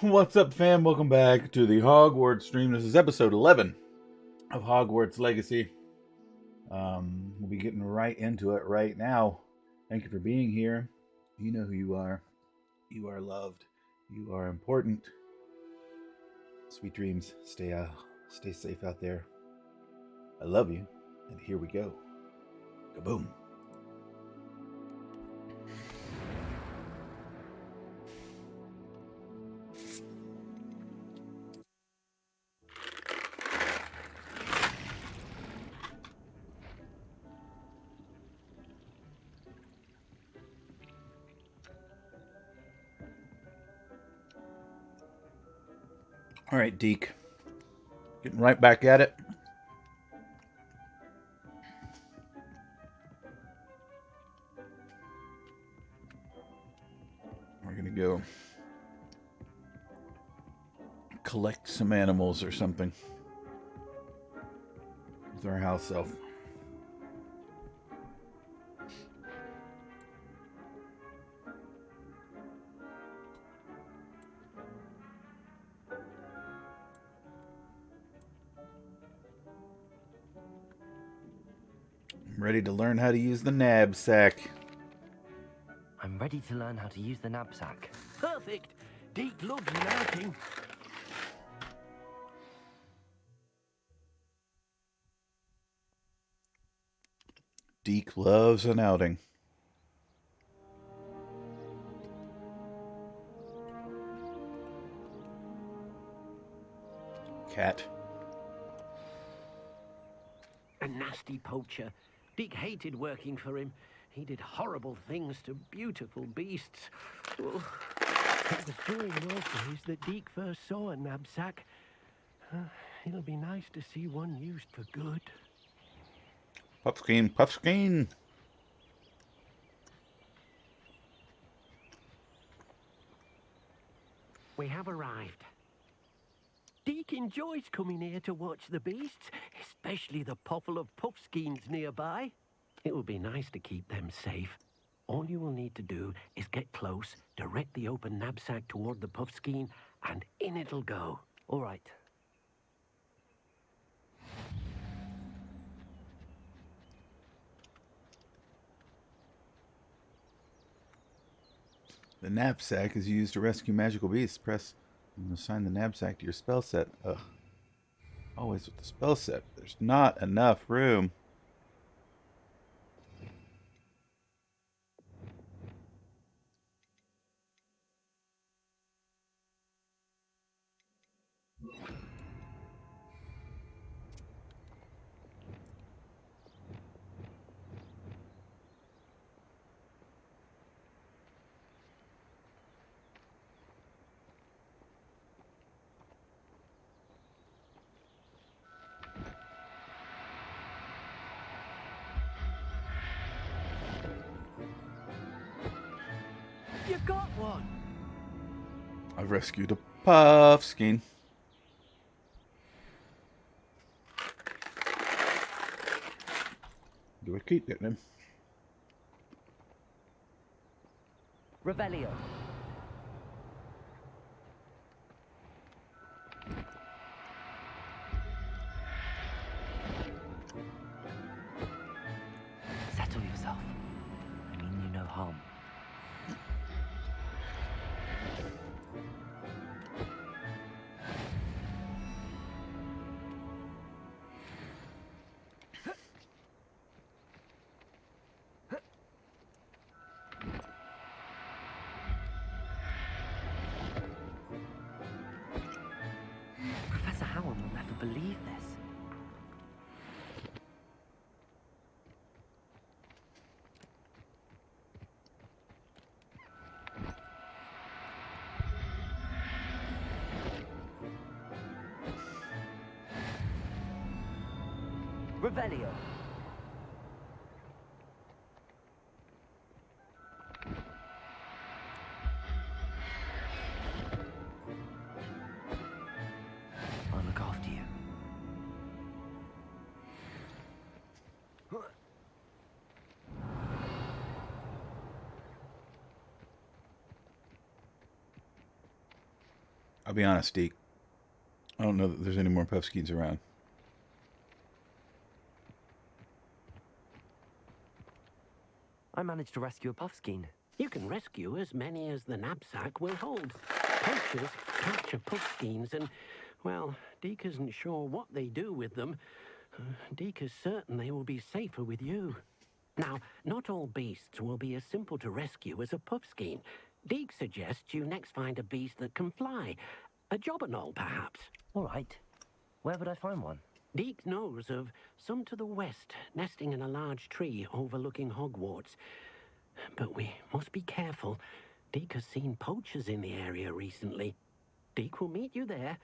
What's up, fam? Welcome back to the Hogwarts stream. This is episode 11 of Hogwarts Legacy. We'll be getting right into it right now. Thank you for being here. You know who you are. You are loved. You are important. Sweet dreams. Stay safe out there. I love you. And here we go. Kaboom. All right, Deke. Getting right back at it. We're going to go collect some animals or something with our house elf. Ready to learn how to use the knapsack. I'm ready to learn how to use the knapsack. Perfect! Deke loves an outing. Deke loves an outing. Cat. A nasty poacher. Deke hated working for him. He did horrible things to beautiful beasts. Oh, it was during those days that Deke first saw a knapsack. It'll be nice to see one used for good. Puffskein, Puffskein. we have arrived. Deke enjoys coming here to watch the beasts, especially the pottle of puffskeins nearby. It will be nice to keep them safe. All you will need to do is get close, direct the open knapsack toward the puffskein, and in it'll go. All right. The knapsack is used to rescue magical beasts. Press and assign the knapsack to your spell set. Ugh. Always with the spell set. There's not enough room. You got one! I've rescued a puffskein. Do I keep getting him? Revelio. Settle yourself. I mean you no harm. Professor Howard will never believe this. Revelio. I'll look after you. I'll be honest, Deke. I don't know that there's any more puffskeins around. I managed to rescue a puffskein. You can rescue as many as the knapsack will hold. Poachers capture puffskeins and, well, Deke isn't sure what they do with them. Deke is certain they will be safer with you. Now, not all beasts will be as simple to rescue as a puffskein. Deke suggests you next find a beast that can fly. A jobberknoll, perhaps. All right. Where would I find one? Deke knows of some to the west, nesting in a large tree overlooking Hogwarts. But we must be careful. Deke has seen poachers in the area recently. Deke will meet you there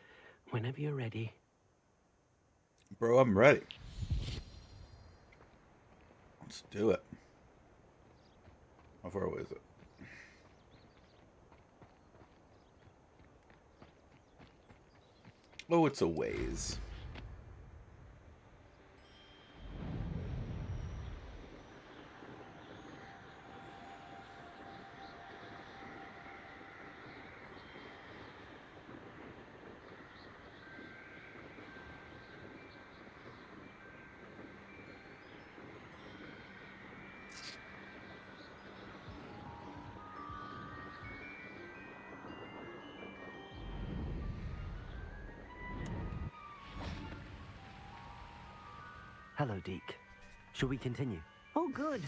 whenever you're ready. Bro, I'm ready. Let's do it. How far away is it? Oh, it's a ways. Hello, Deke. Shall we continue? Oh, good.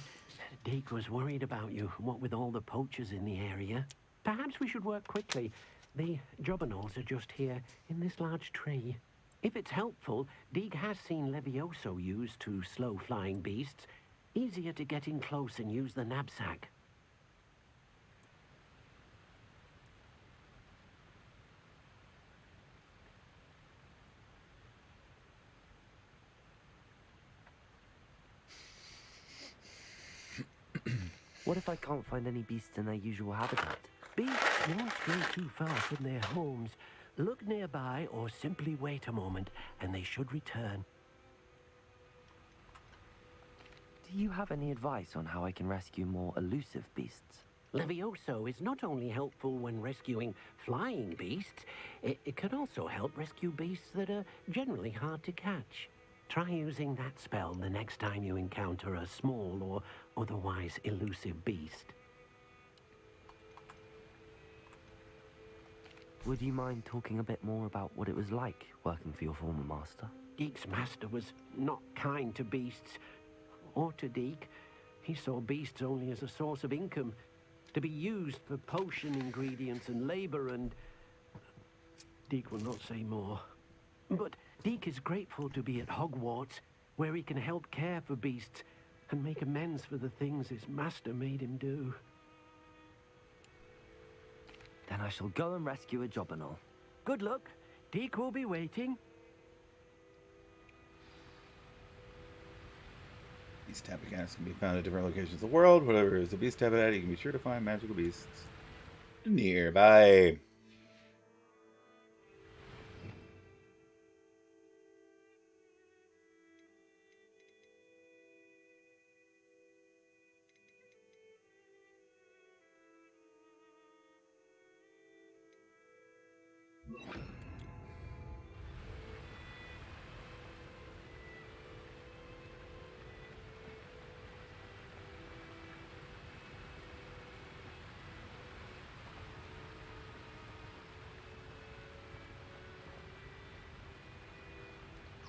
Deke was worried about you, what with all the poachers in the area. Perhaps we should work quickly. The jobberknolls are just here, in this large tree. If it's helpful, Deke has seen Levioso used to slow flying beasts. Easier to get in close and use the knapsack. What if I can't find any beasts in their usual habitat? Beasts won't stray too far from their homes. Look nearby or simply wait a moment, and they should return. Do you have any advice on how I can rescue more elusive beasts? Levioso is not only helpful when rescuing flying beasts, it can also help rescue beasts that are generally hard to catch. Try using that spell the next time you encounter a small or otherwise elusive beast. Would you mind talking a bit more about what it was like working for your former master? Deek's master was not kind to beasts, or to Deek. He saw beasts only as a source of income, to be used for potion ingredients and labor, and Deek will not say more. But Deek is grateful to be at Hogwarts, where he can help care for beasts and make amends for the things his master made him do. Then I shall go and rescue a Jobberknoll. Good luck. Deek will be waiting. Beast habitats can be found at different locations of the world. Whatever is a beast habitat, you can be sure to find magical beasts nearby.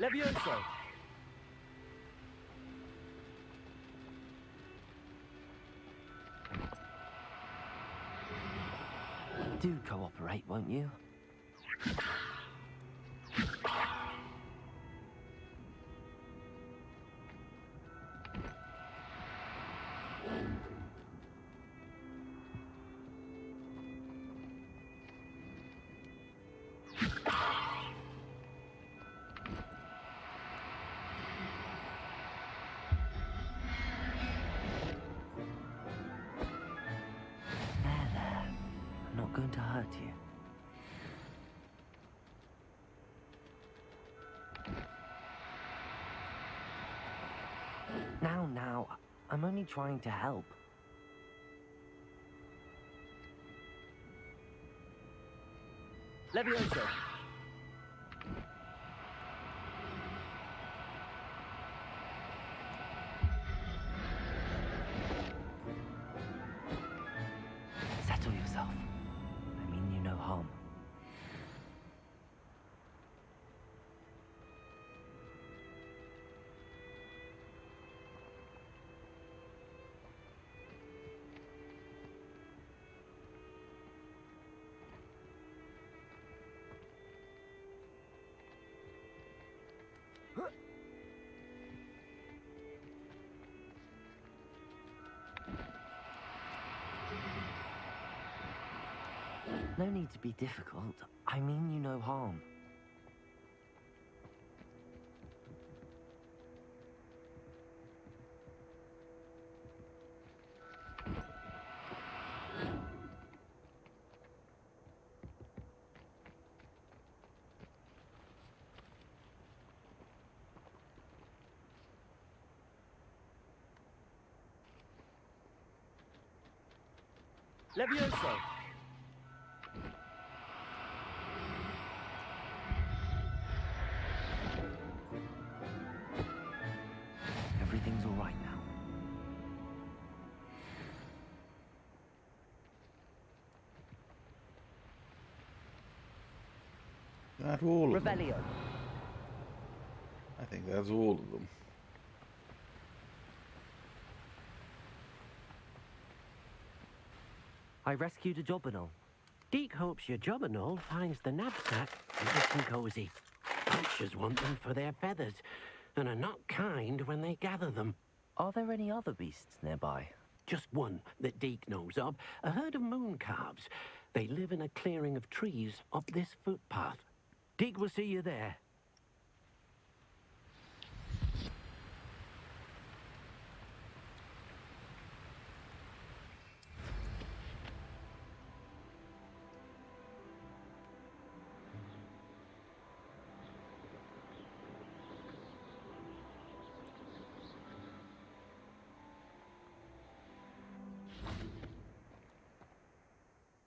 Levioso! Do cooperate, won't you? Going to hurt you. Now, I'm only trying to help. Levioso! Settle yourself. I mean you no harm. No need to be difficult. I mean you no harm. Levioso! Everything's all right now. Not all of them. Revelio. I think that's all of them. I rescued a Jobberknoll. Deek hopes your Jobberknoll finds the knapsack nice and cozy. Poachers want them for their feathers, and are not kind when they gather them. Are there any other beasts nearby? Just one that Deek knows of, a herd of moon calves. They live in a clearing of trees up this footpath. Deek will see you there.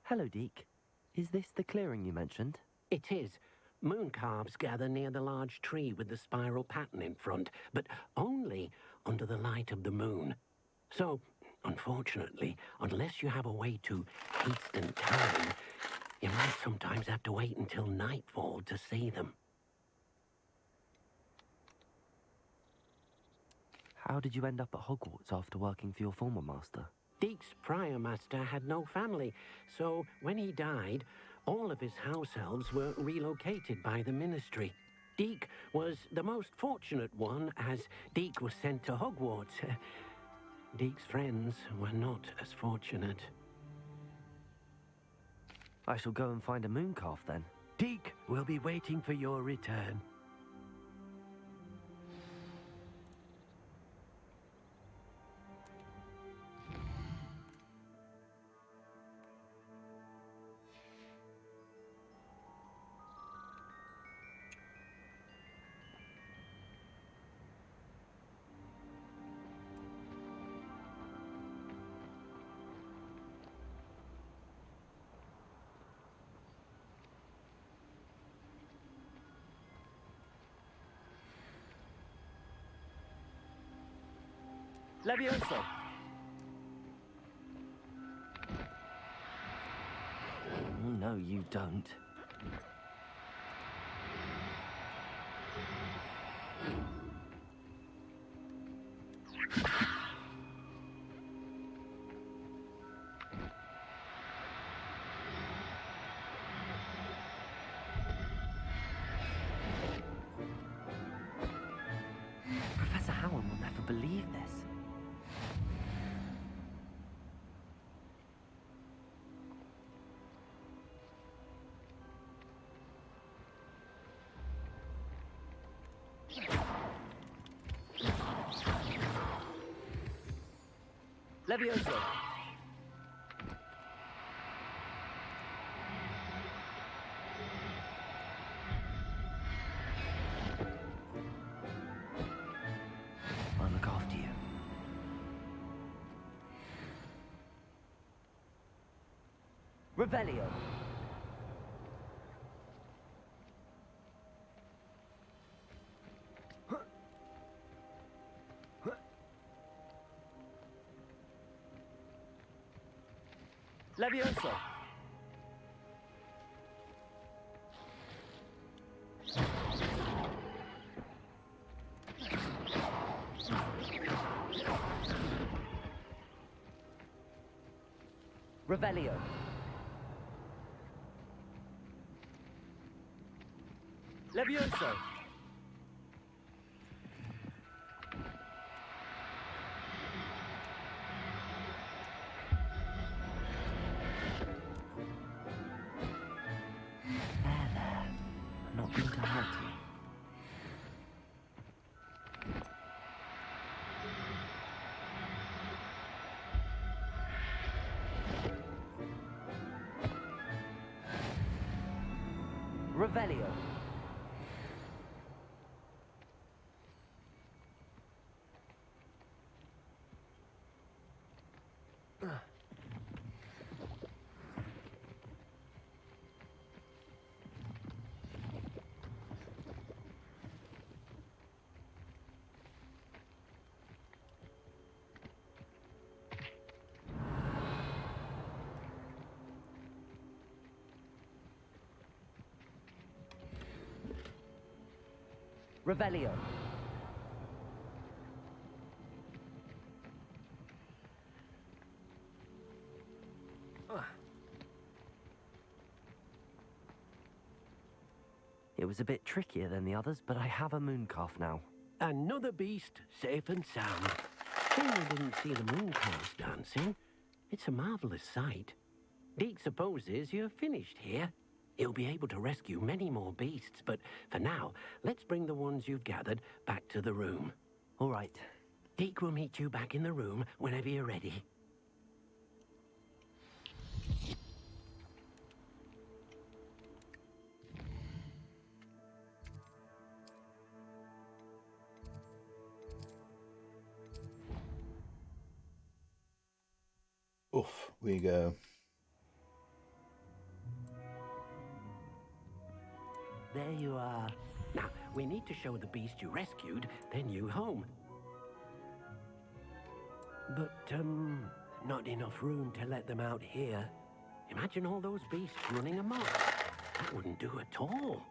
Hello, Deke. Is this the clearing you mentioned? It is. Moon calves gather near the large tree with the spiral pattern in front, but only under the light of the moon. So, unfortunately, unless you have a way to hasten time, you might sometimes have to wait until nightfall to see them. How did you end up at Hogwarts after working for your former master? Deke's prior master had no family, so when he died, all of his house elves were relocated by the ministry. Deke was the most fortunate one, as Deke was sent to Hogwarts. Deke's friends were not as fortunate. I shall go and find a moon calf then. Deke will be waiting for your return. Levioso! Oh, no, you don't. Professor Howard will never believe this. Levioso! I'll look after you. Revelio! Levioso! Revelio! Levioso! There. I'm not going to hurt you. Revelio. Revelio. It was a bit trickier than the others, but I have a moon calf now. Another beast, safe and sound. Shame we didn't see the moon calves dancing. It's a marvelous sight. Deke supposes you're finished here. He'll be able to rescue many more beasts, but for now, let's bring the ones you've gathered back to the room. All right. Deke will meet you back in the room whenever you're ready. Oof, we go. you are. Now, we need to show the beast you rescued their new home. But, not enough room to let them out here. Imagine all those beasts running amok. That wouldn't do at all.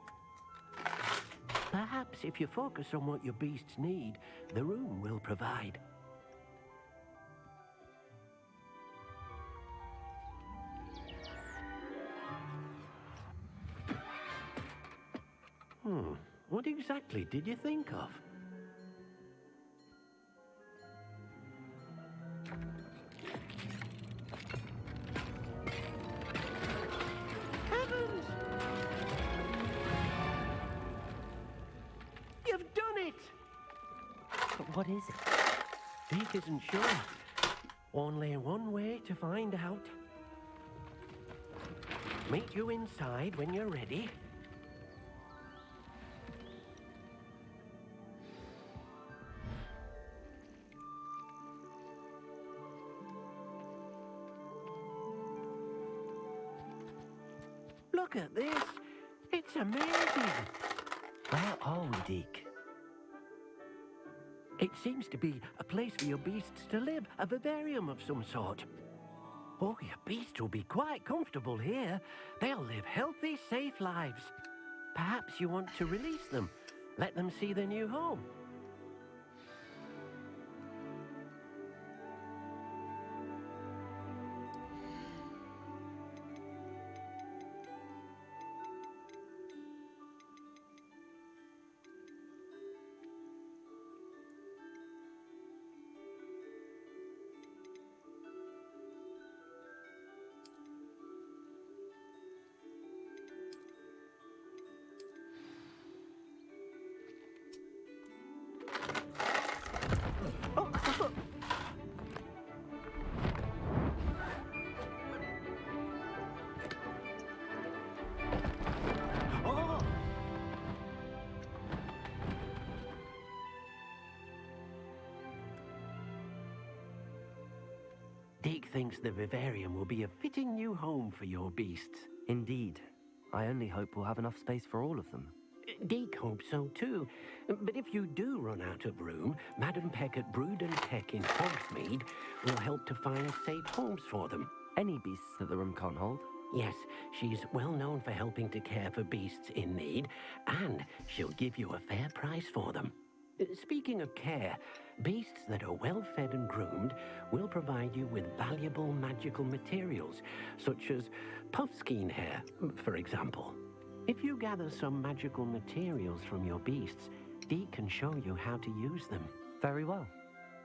Perhaps if you focus on what your beasts need, the room will provide. What exactly did you think of? Heavens! You've done it! But what is it? Deke isn't sure. Only one way to find out. Meet you inside when you're ready. Look at this. It's amazing. Where are we, Deke? It seems to be a place for your beasts to live, a vivarium of some sort. Oh, your beasts will be quite comfortable here. They'll live healthy, safe lives. Perhaps you want to release them, let them see their new home. Deke thinks the vivarium will be a fitting new home for your beasts. Indeed. I only hope we'll have enough space for all of them. Deke hopes so too. But if you do run out of room, Madam Peck at Brood and Tech in Hogsmeade will help to find safe homes for them. Any beasts that the room can't hold? Yes, she's well known for helping to care for beasts in need, and she'll give you a fair price for them. Speaking of care, beasts that are well fed and groomed will provide you with valuable magical materials, such as puffskein hair, for example. If you gather some magical materials from your beasts, Deke can show you how to use them. Very well.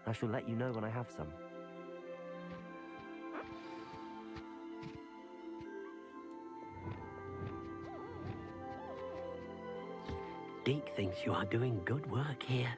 I shall let you know when I have some. Deke thinks you are doing good work here.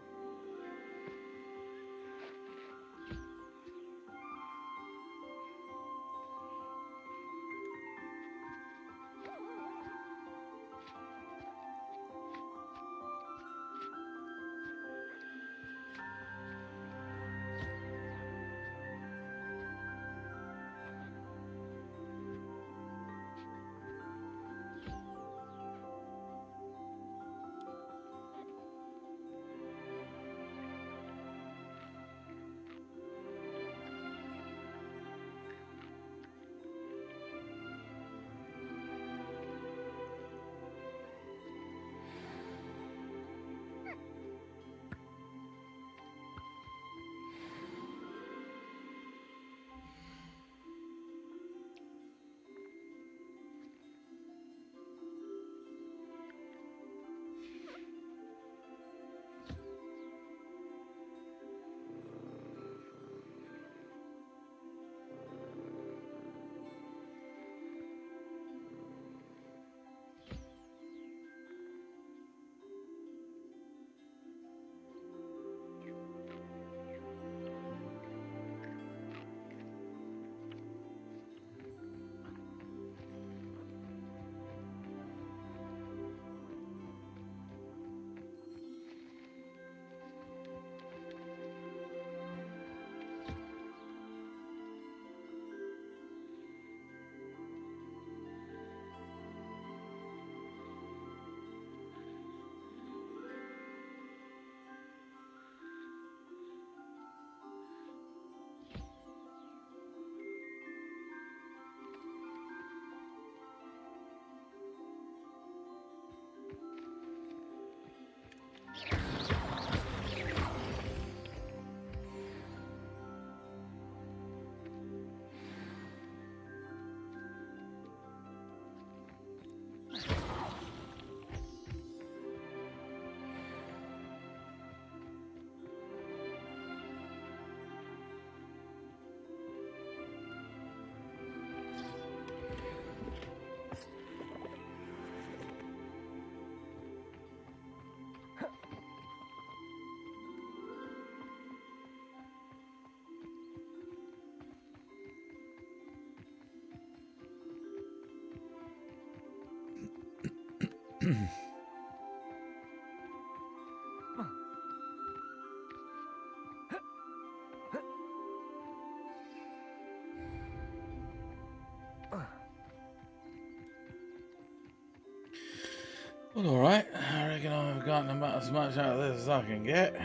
Well, alright. I reckon I've gotten about as much out of this as I can get.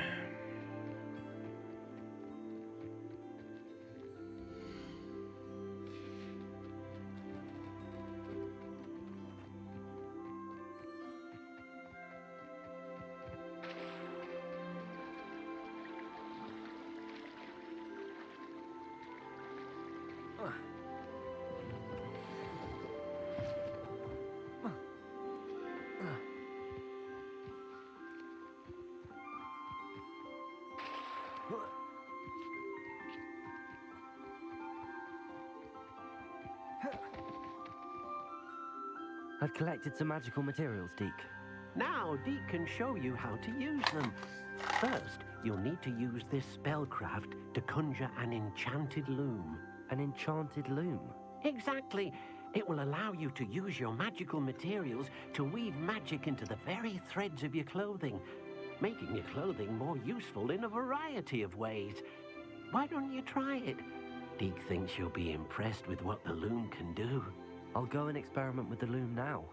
I've collected some magical materials, Deke. Now, Deke can show you how to use them. First, you'll need to use this spellcraft to conjure an enchanted loom. An enchanted loom? Exactly. It will allow you to use your magical materials to weave magic into the very threads of your clothing, making your clothing more useful in a variety of ways. Why don't you try it? Deke thinks you'll be impressed with what the loom can do. I'll go and experiment with the loom now.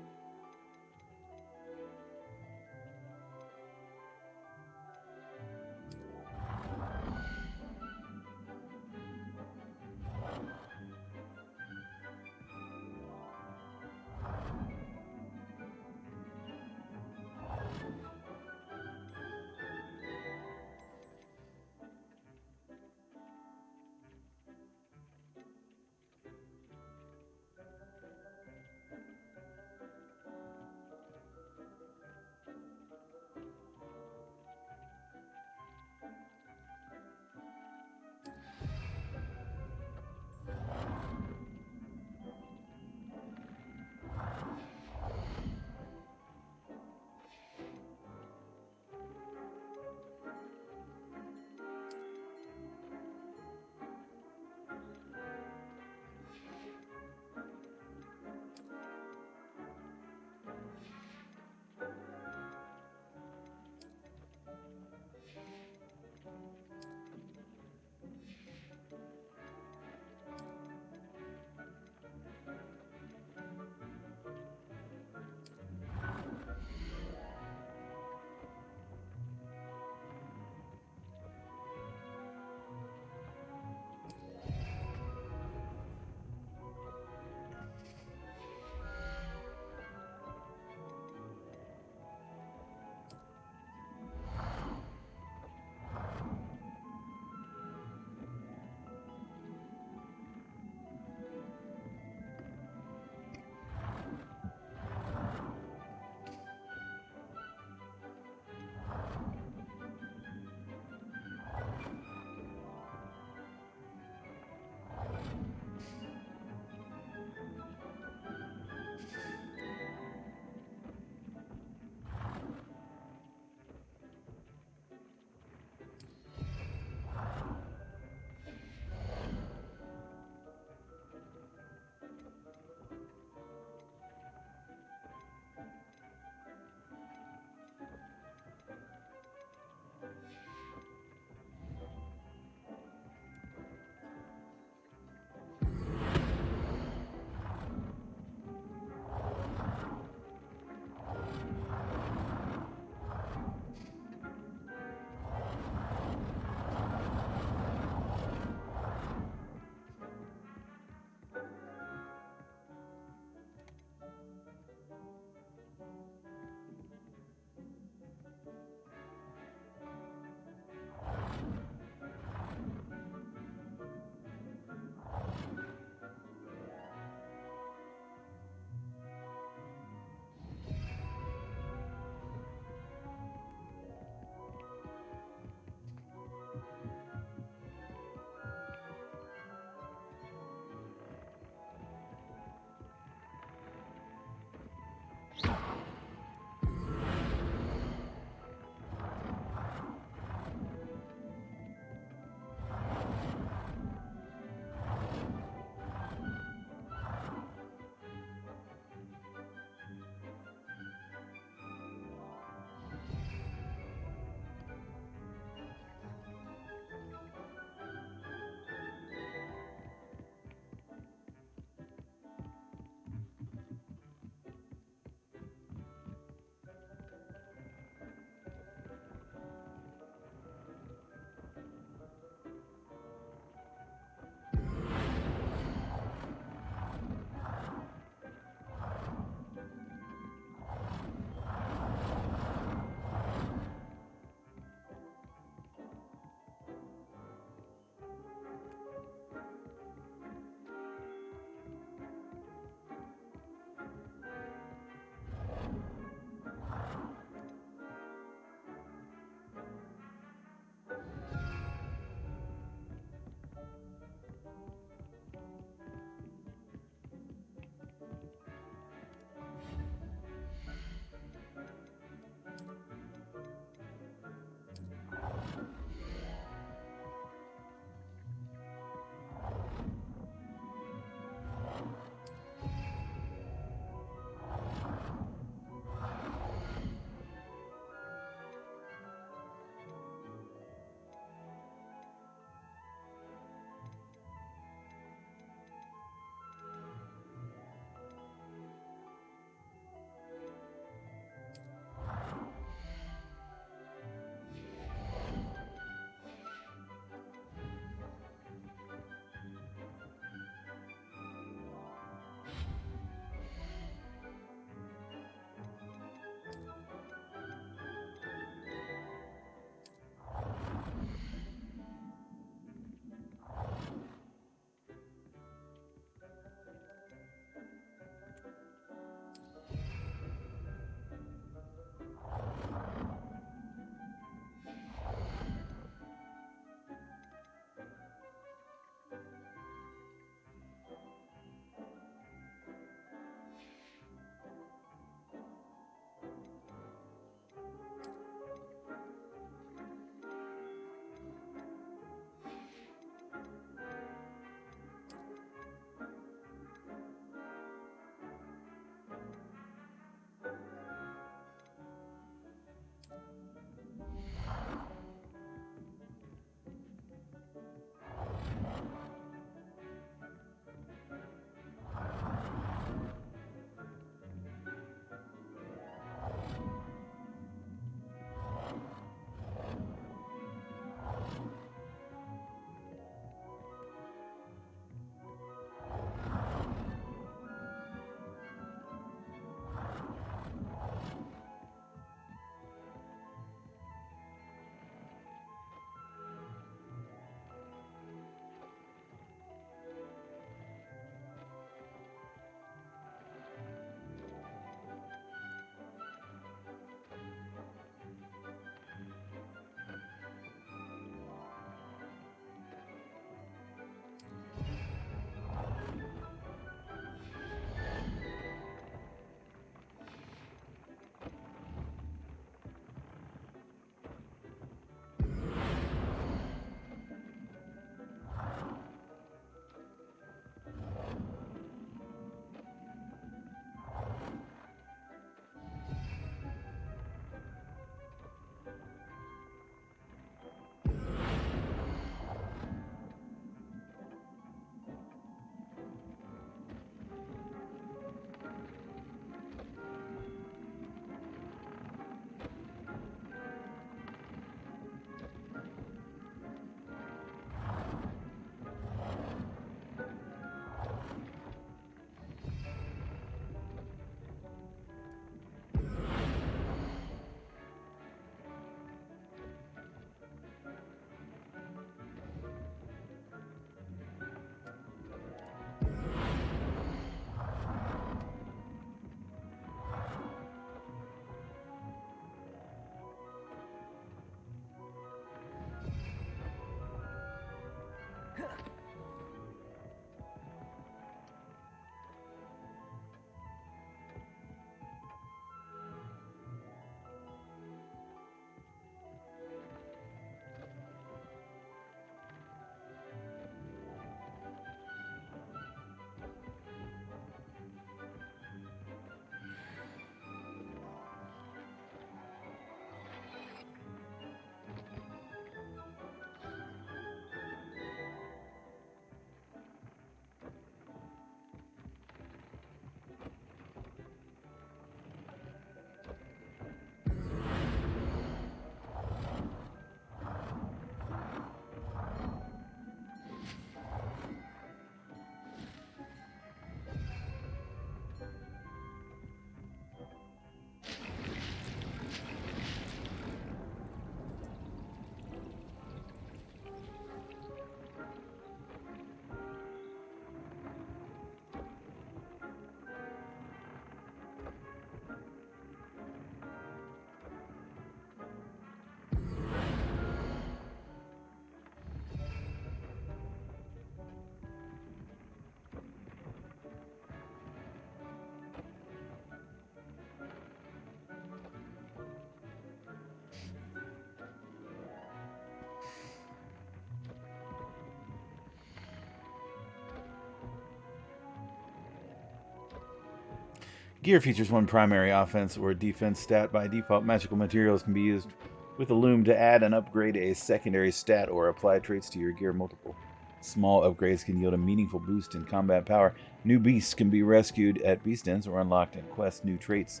Gear features one primary offense or defense stat. By default, magical materials can be used with a loom to add and upgrade a secondary stat or apply traits to your gear. Multiple small upgrades can yield a meaningful boost in combat power. New beasts can be rescued at beast dens or unlocked in quests. New traits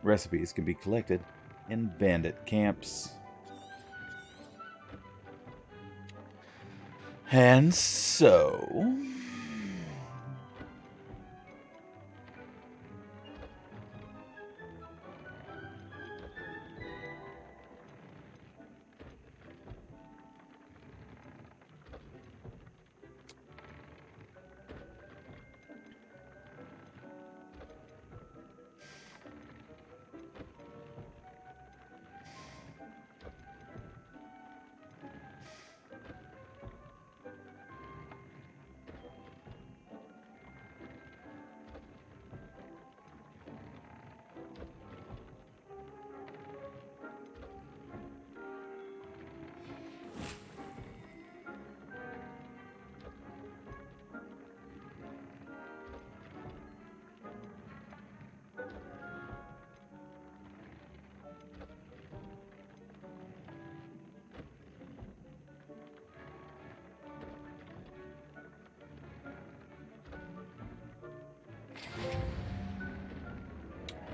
recipes can be collected in bandit camps. And so...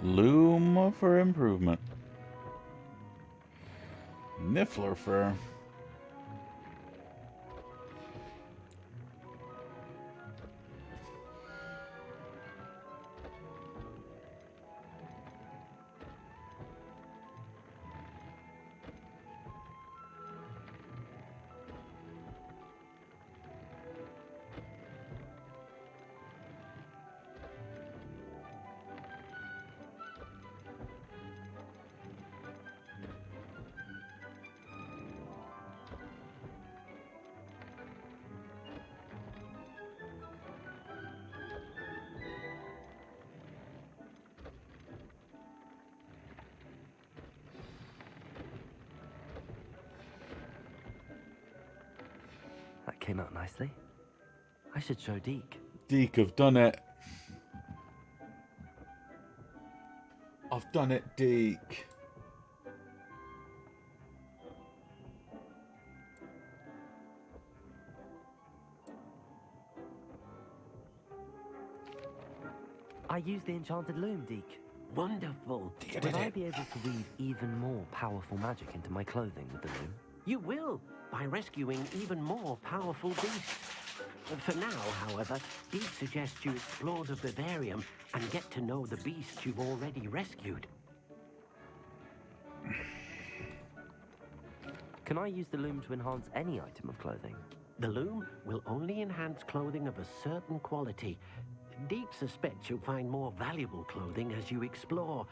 Loom for improvement. Niffler fur. That came out nicely. I should show Deke. Deke, I've done it. I've done it, Deke. I used the enchanted loom, Deke. Wonderful. Will I be able to weave even more powerful magic into my clothing with the loom? You will, by rescuing even more powerful beasts. For now, however, Deke suggests you explore the vivarium and get to know the beasts you've already rescued. Can I use the loom to enhance any item of clothing? The loom will only enhance clothing of a certain quality. Deke suspects you'll find more valuable clothing as you explore.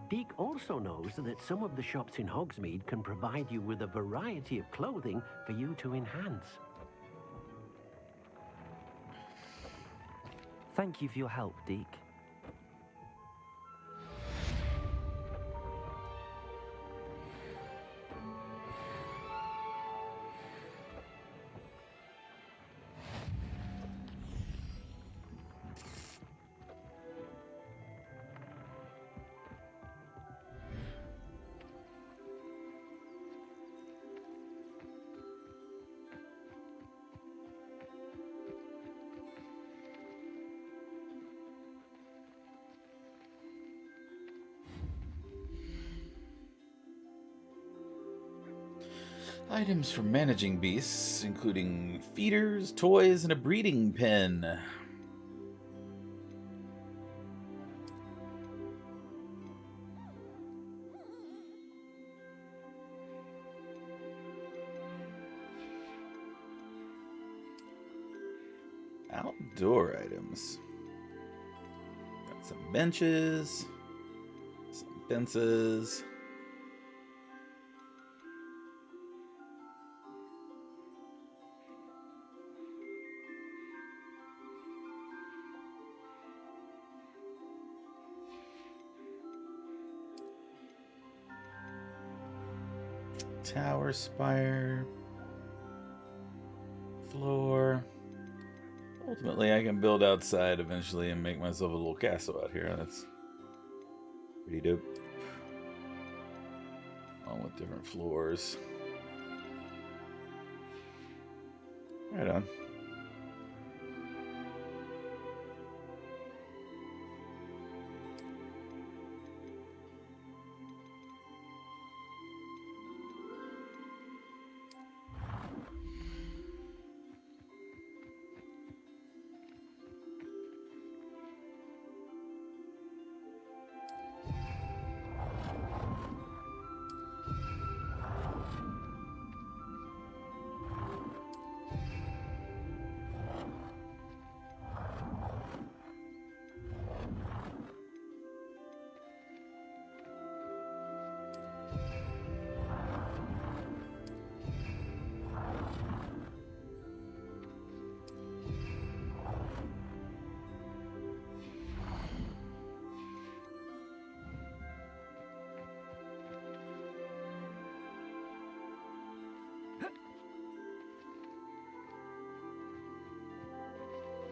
Deke also knows that some of the shops in Hogsmeade can provide you with a variety of clothing for you to enhance. Thank you for your help, Deke. Items for managing beasts, including feeders, toys, and a breeding pen. Outdoor items. Got some benches, some fences. Tower, spire, floor. Ultimately, I can build outside eventually and make myself a little castle out here. That's Pretty dope. Along with different floors. Right on.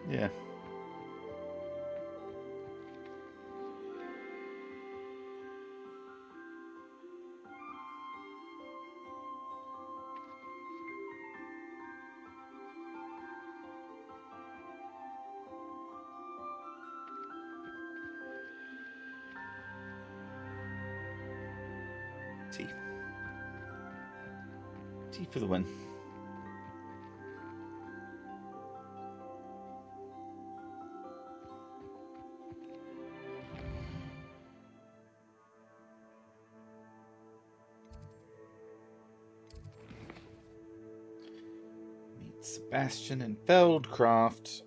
Yeah. Tea. Tea for the win. Meet Sebastian and Feldcroft.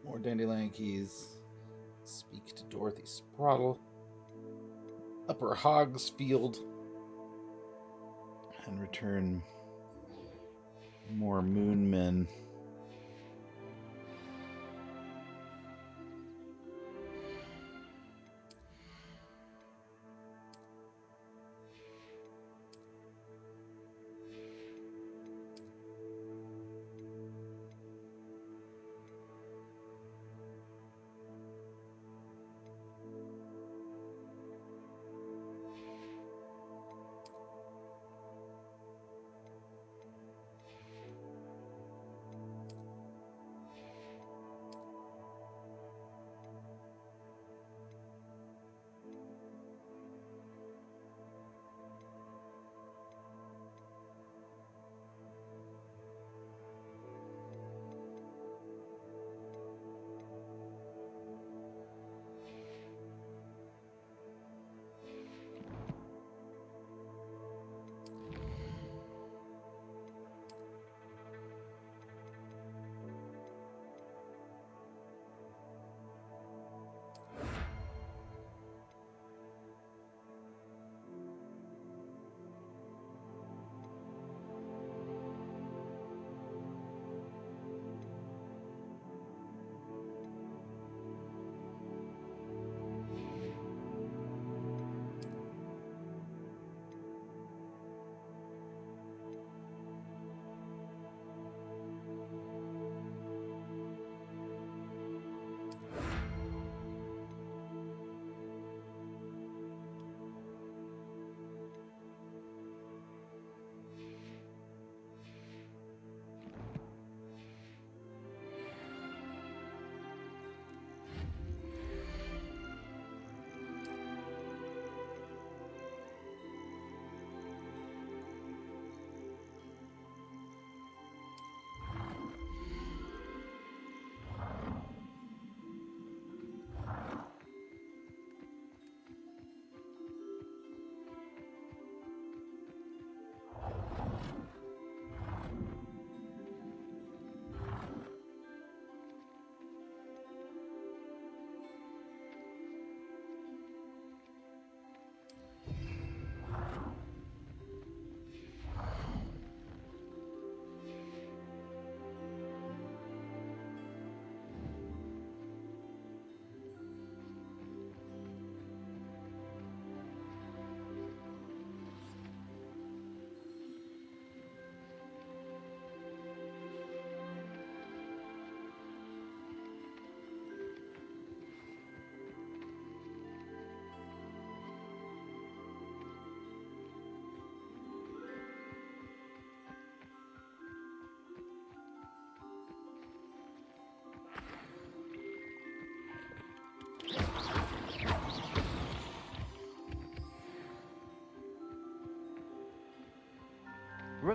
More dandelion keys. Speak to Dorothy Sprottle. Upper Hogsfield. And return more moonmen.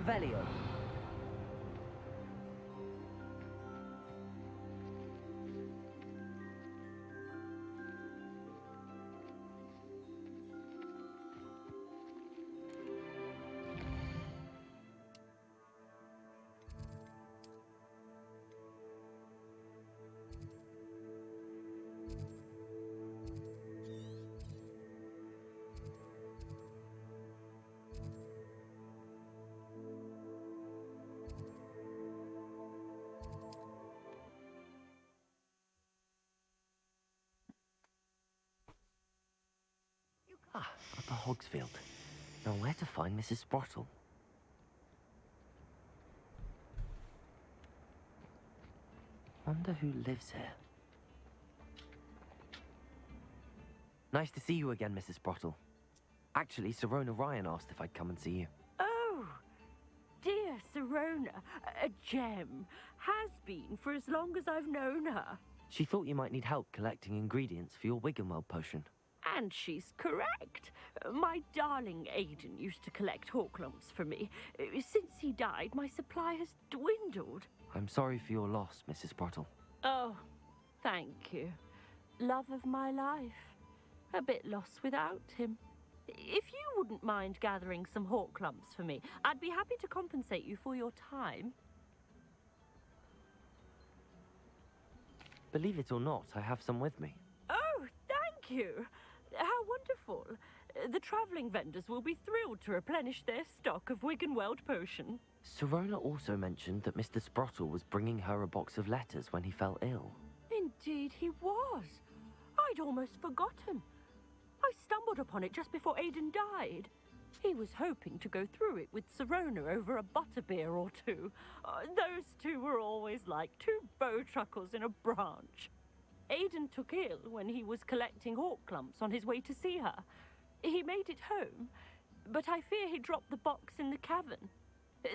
Revelio. Ah, Upper Hogsfield. Now where to find Mrs. Sprottle? Wonder who lives here. Nice to see you again, Mrs. Sprottle. Actually, Sirona Ryan asked if I'd come and see you. Oh, dear Sirona, a gem. Has been for as long as I've known her. She thought you might need help collecting ingredients for your Wiggenweld potion. And she's correct. My darling Aidan used to collect Horklumps for me. Since he died, my supply has dwindled. I'm sorry for your loss, Mrs. Sprottle. Oh, thank you. Love of my life. A bit lost without him. If you wouldn't mind gathering some Horklumps for me, I'd be happy to compensate you for your time. Believe it or not, I have some with me. Oh, thank you. How wonderful. The travelling vendors will be thrilled to replenish their stock of Wiggenweld potion. Sirona also mentioned that Mr. Sprottle was bringing her a box of letters when he fell ill. Indeed he was. I'd almost forgotten. I stumbled upon it just before Aidan died. He was hoping to go through it with Sirona over a butterbeer or two. Those two were always like two bowtruckles in a branch. Aidan took ill when he was collecting Horklumps on his way to see her. He made it home, but I fear he dropped the box in the cavern.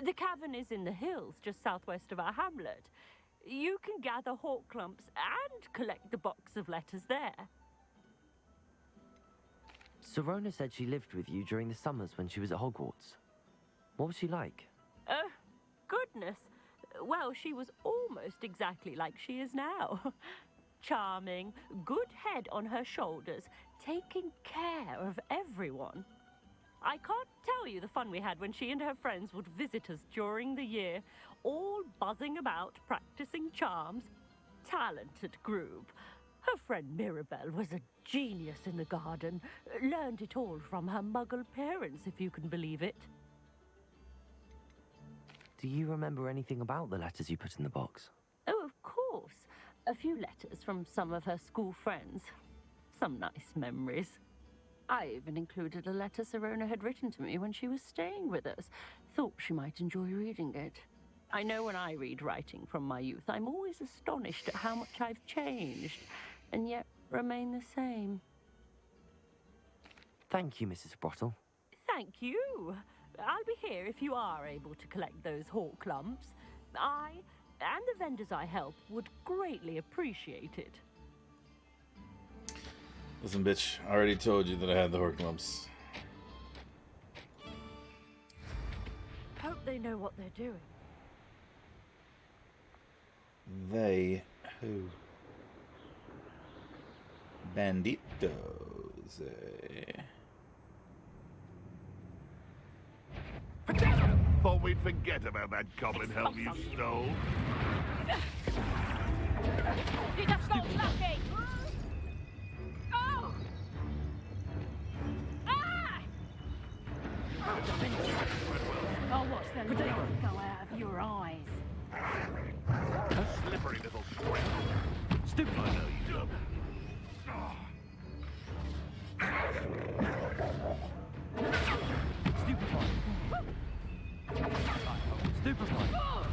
The cavern is in the hills just southwest of our hamlet. You can gather Horklumps and collect the box of letters there. Sirona said she lived with you during the summers when she was at Hogwarts. What was she like? Goodness. Well, she was almost exactly like she is now. Charming, good head on her shoulders, taking care of everyone. I can't tell you the fun we had when she and her friends would visit us during the year, all buzzing about, practicing charms. Talented group. Her friend Mirabelle was a genius in the garden. Learned it all from her muggle parents, if you can believe it. Do you remember anything about the letters you put in the box? Oh, of course. A few letters from some of her school friends. Some nice memories. I even included a letter Sirona had written to me when she was staying with us. Thought she might enjoy reading it. I know when I read writing from my youth, I'm always astonished at how much I've changed, and yet remain the same. Thank you, Mrs. Sprottle. Thank you. I'll be here if you are able to collect those Horklumps. I and the vendors I help would greatly appreciate it. Listen, bitch, I already told you that I had the Horklumps. Hope they know what they're doing. They who? Banditos. Thought we'd forget about that common helm you stole. You just so lucky! Oh! Ah! Oh, watch the light go out of your eyes. Slippery little squid. Stupid! I know you do. Stupefy! Stupefy! Oh!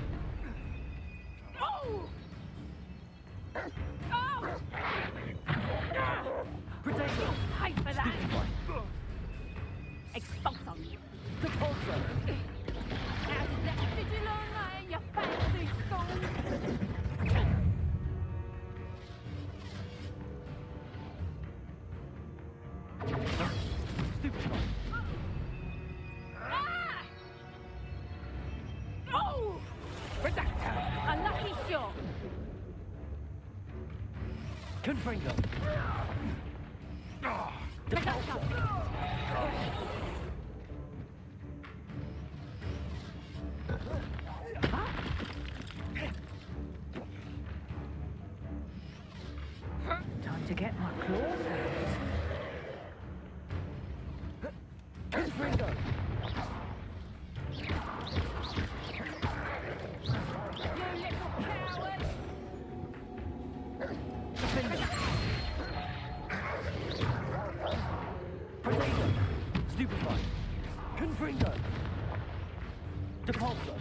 Oh! Potato! Pay for that! Stupefy! Expulsum! Repulsor! Did you learn that in your fancy school? Stupefy! Ah! shot. Confringo. Depulso. Time to get my claws out. Confringo. You little coward! Defender. Potato. Stupefy. Confringo. Depulso.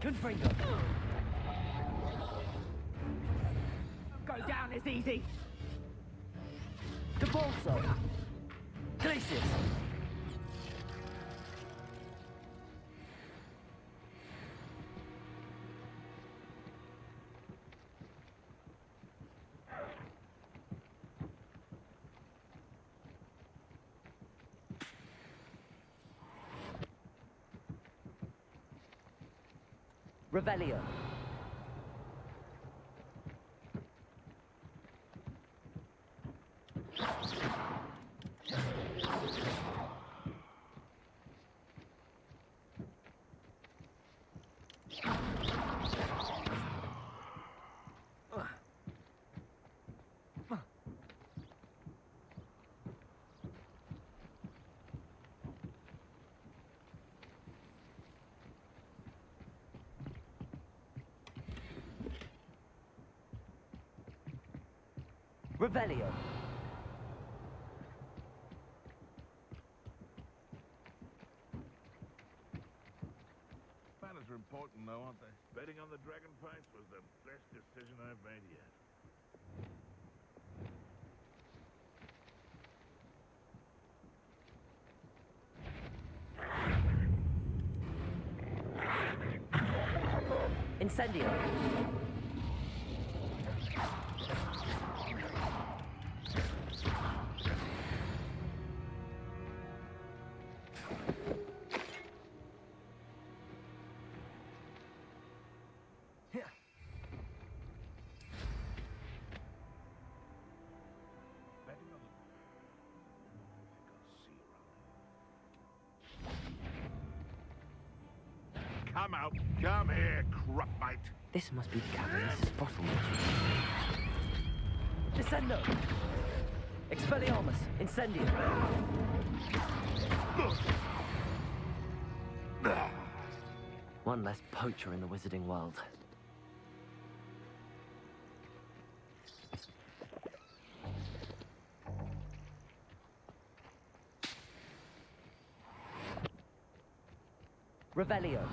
Confringo. Go down as easy. Depulso. Glacius. Revelio. Revelio. Manners are important, though, aren't they? Betting on the dragon fights was the best decision I've made yet. Incendio. Betting on the... Come out! Come here, crupmate! This must be the cavern Mrs. Bottle mentioned. Descendo. Expelliarmus. Incendio. One less poacher in the wizarding world. Revelio.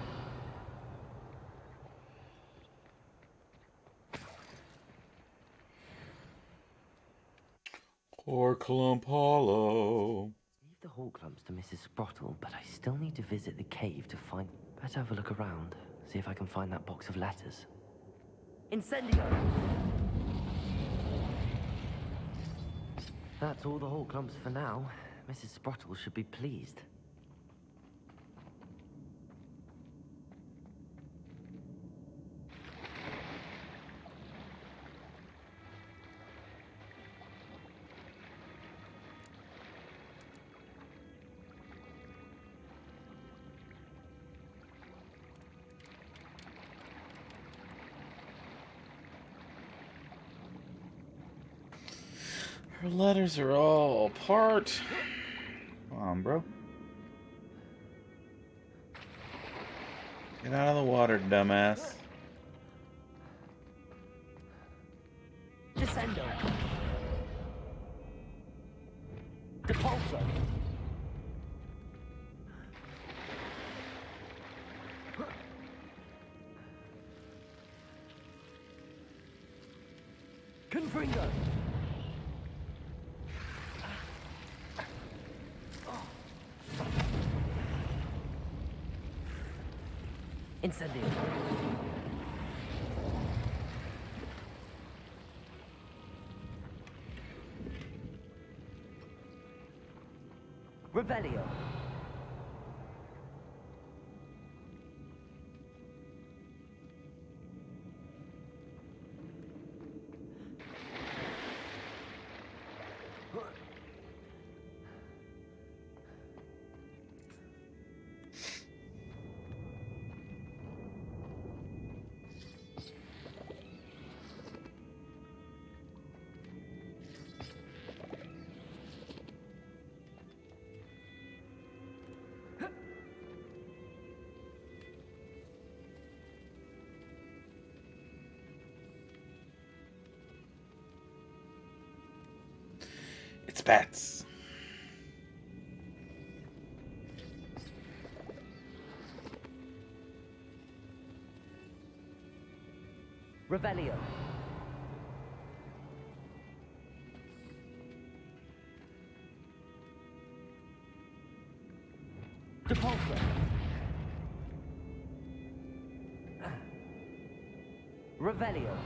Or Clump Hollow. Leave the hall clumps to Mrs. Sprottle, but I still need to visit the cave to find... Better have a look around. See if I can find that box of letters. Incendio. That's all the hall clumps for now. Mrs. Sprottle should be pleased. Her letters are all apart. Come on, bro. Get out of the water, dumbass. Descendo. Depulso. Confringo. Incendio. Revelio. It's bats. Revelio. Depulso. Revelio.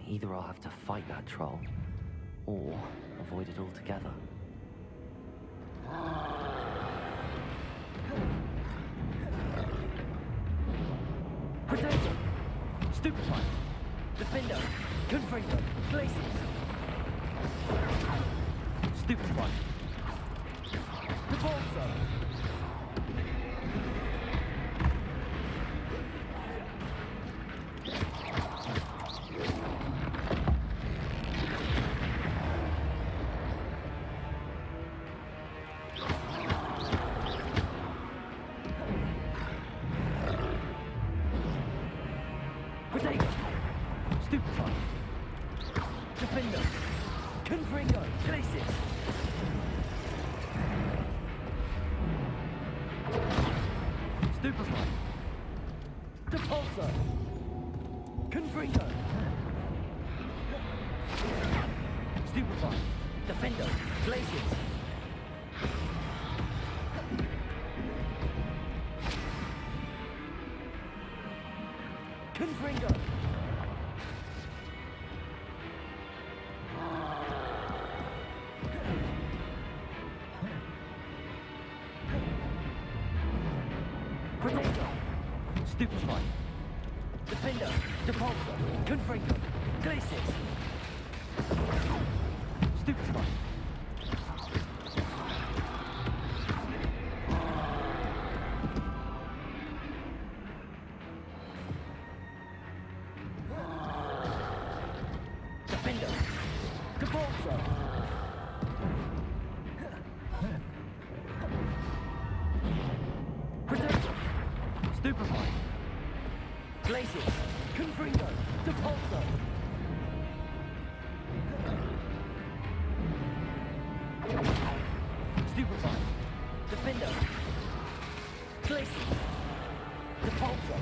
Either I'll have to fight that troll, or avoid it altogether. Potato! Stupefy! Defender! Confringo! Glacius! Stupefy! Depulso! Potato! Stupefy! Defender! Confringo! Glacius! Stupefy! Depulso! Confringo! Stupefy! Defender! Glacius! Confringo! Potato! Stupefy! Defender! Depulso! Confringo! Glacius! Stupefy! Defender! Depulso! Potato! Stupefy! Glacius! Confringo! Depulso! Stupefy! Defender! Glacius! Depulso!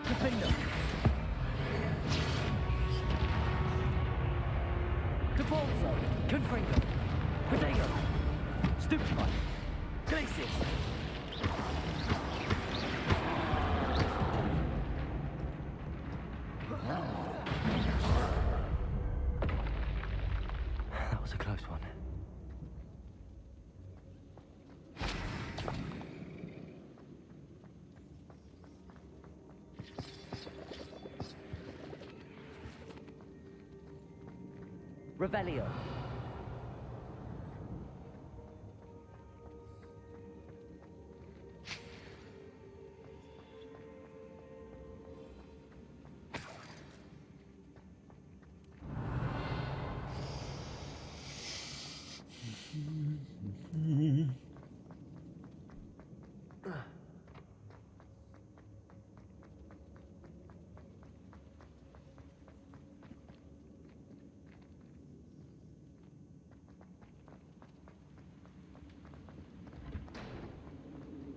Defender! Depulso! Confringo! Potato! Stupefy! Glacius! That was a close one. Revelio.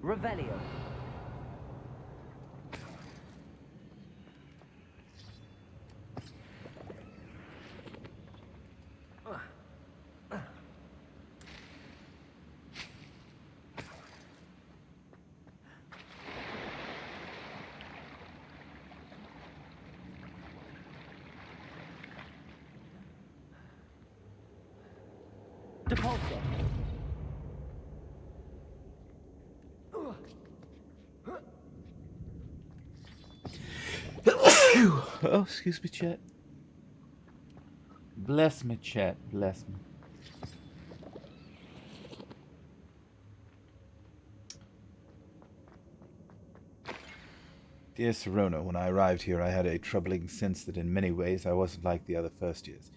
Revelio. Depulso. Oh, excuse me, Chet. Bless me, Chet. Bless me. Dear Sirona, when I arrived here, I had a troubling sense that in many ways I wasn't like the other first years.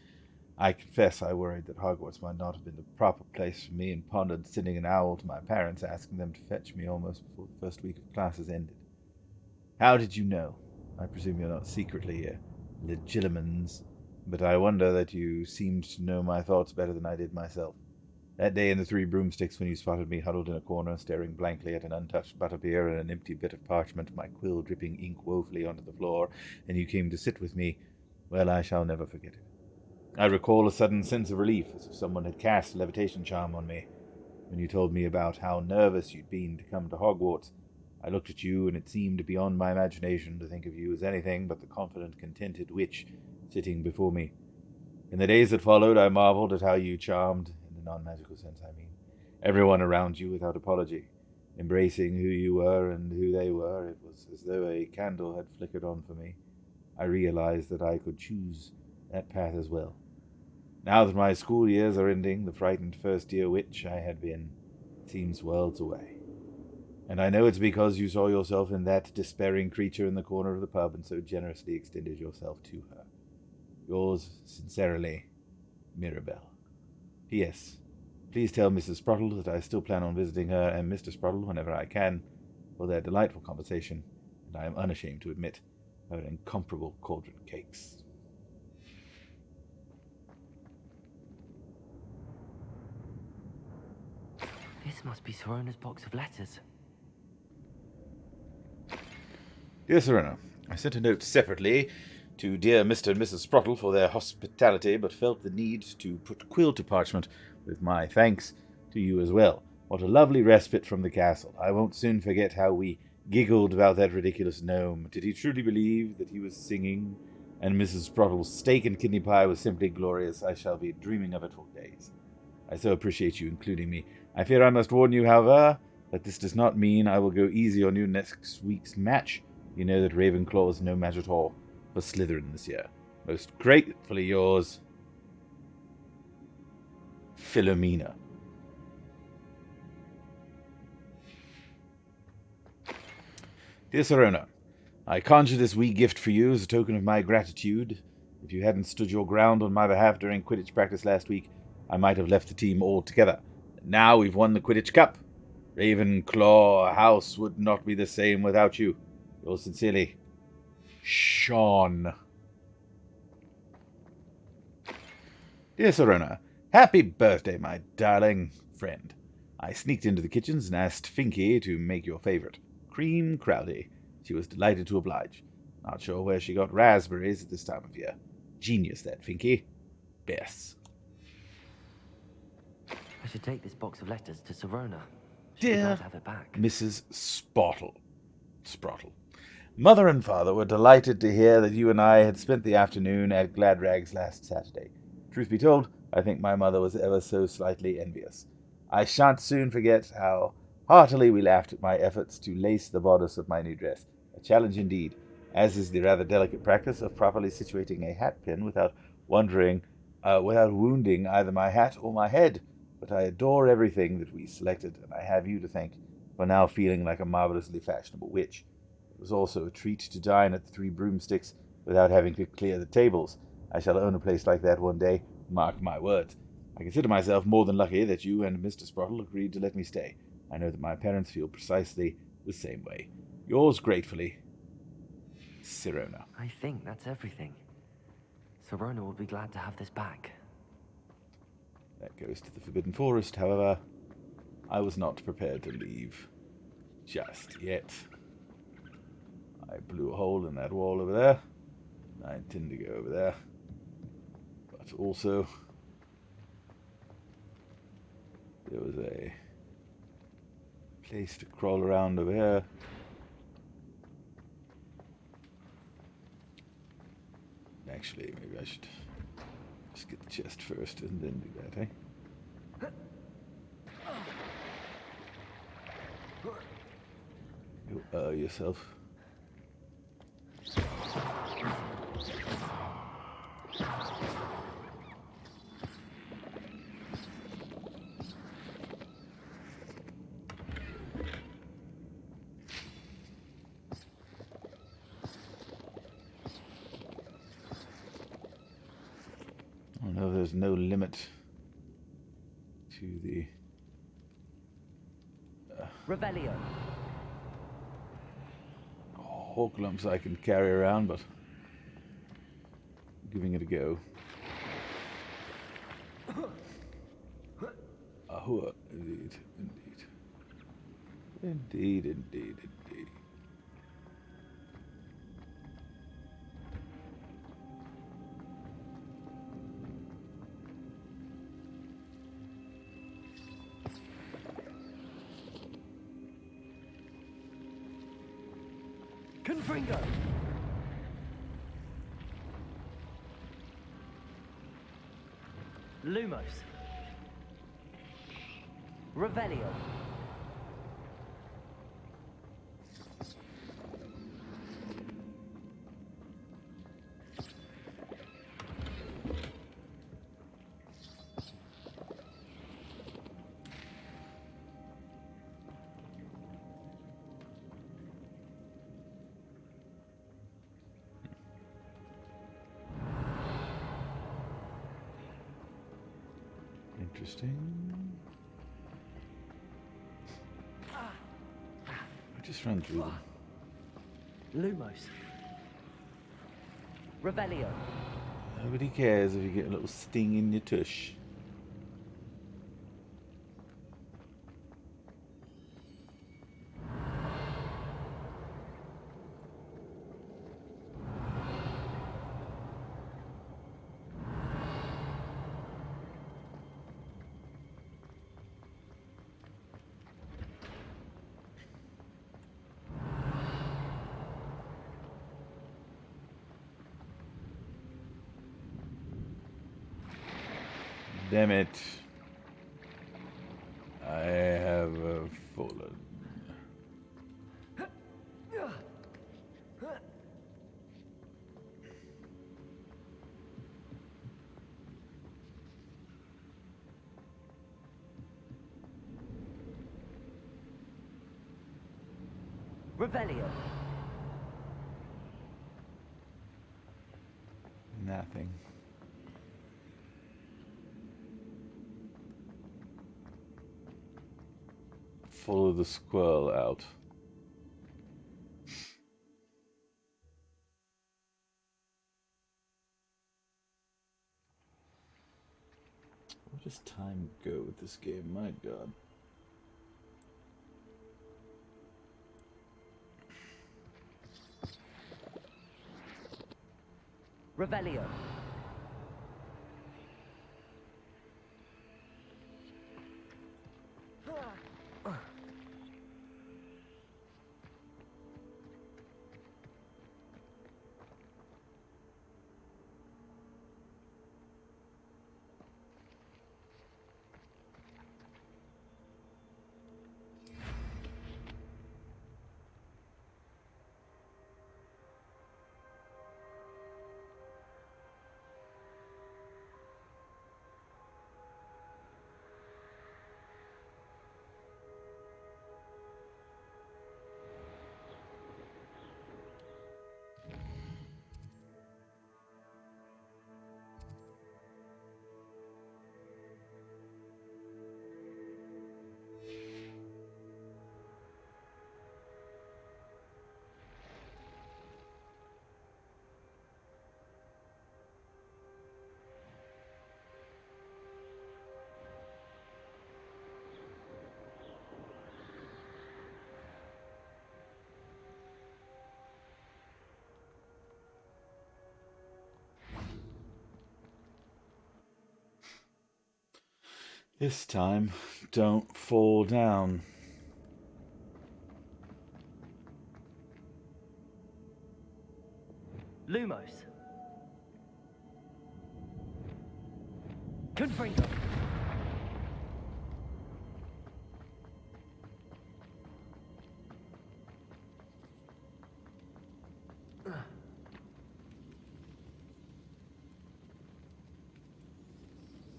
I confess I worried that Hogwarts might not have been the proper place for me and pondered sending an owl to my parents, asking them to fetch me almost before the first week of classes ended. How did you know? I presume you're not secretly legilimens, but I wonder that you seemed to know my thoughts better than I did myself. That day in the Three Broomsticks, when you spotted me huddled in a corner, staring blankly at an untouched butterbeer and an empty bit of parchment, my quill dripping ink woefully onto the floor, and you came to sit with me, well, I shall never forget it. I recall a sudden sense of relief, as if someone had cast a levitation charm on me. When you told me about how nervous you'd been to come to Hogwarts, I looked at you, and it seemed beyond my imagination to think of you as anything but the confident, contented witch sitting before me. In the days that followed, I marveled at how you charmed, in a non-magical sense, I mean, everyone around you without apology. Embracing who you were and who they were, it was as though a candle had flickered on for me. I realized that I could choose that path as well. Now that my school years are ending, the frightened first-year witch I had been seems worlds away. And I know it's because you saw yourself in that despairing creature in the corner of the pub and so generously extended yourself to her. Yours sincerely, Mirabelle. P.S. Please tell Mrs. Sprottle that I still plan on visiting her and Mr. Sprottle whenever I can for their delightful conversation, and I am unashamed to admit her incomparable cauldron cakes. This must be Sirona's box of letters. Dear Sirona, I sent a note separately to dear Mr. and Mrs. Sprottle for their hospitality, but felt the need to put quill to parchment with my thanks to you as well. What a lovely respite from the castle. I won't soon forget how we giggled about that ridiculous gnome. Did he truly believe that he was singing? And Mrs. Sprottle's steak and kidney pie was simply glorious. I shall be dreaming of it for days. I so appreciate you including me. I fear I must warn you, however, that this does not mean I will go easy on you next week's match. You know that Ravenclaw is no match at all for Slytherin this year. Most gratefully yours, Philomena. Dear Sirona, I conjure this wee gift for you as a token of my gratitude. If you hadn't stood your ground on my behalf during Quidditch practice last week, I might have left the team altogether. Now we've won the Quidditch Cup. Ravenclaw House would not be the same without you. Yours sincerely, Sean. Dear Sirona, happy birthday, my darling friend. I sneaked into the kitchens and asked Finky to make your favorite, cream crowdy. She was delighted to oblige. Not sure where she got raspberries at this time of year. Genius, that Finky. Bess. I should take this box of letters to Sirona. She'd be Dear glad to have it back. Mrs. Sprottle. Mother and father were delighted to hear that you and I had spent the afternoon at Gladrag's last Saturday. Truth be told, I think my mother was ever so slightly envious. I shan't soon forget how heartily we laughed at my efforts to lace the bodice of my new dress. A challenge indeed, as is the rather delicate practice of properly situating a hat pin without wounding either my hat or my head. But I adore everything that we selected, and I have you to thank for now feeling like a marvelously fashionable witch. It was also a treat to dine at the Three Broomsticks without having to clear the tables. I shall own a place like that one day, mark my words. I consider myself more than lucky that you and Mr. Sprottle agreed to let me stay. I know that my parents feel precisely the same way. Yours gratefully, Sirona. I think that's everything. Sirona will be glad to have this back. That goes to the Forbidden Forest, however. I was not prepared to leave. just yet. I blew a hole in that wall over there. I intend to go over there. But also, there was a place to crawl around over here. Actually, maybe I should just get the chest first and then do that, eh? You yourself. Oh no, there's no limit to the Revelio. hawk lumps I can carry around, but giving it a go. Ahua, indeed, indeed. Indeed, indeed, indeed. Confringo. Lumos. Revelio. Interesting. I just ran through them. Lumos. Revelio. Nobody cares if you get a little sting in your tush. Damn it. I have fallen. Revelio. Nothing. Follow the squirrel out. Where does time go with this game? My God. Revelio. This time, don't fall down. Lumos. Confringo.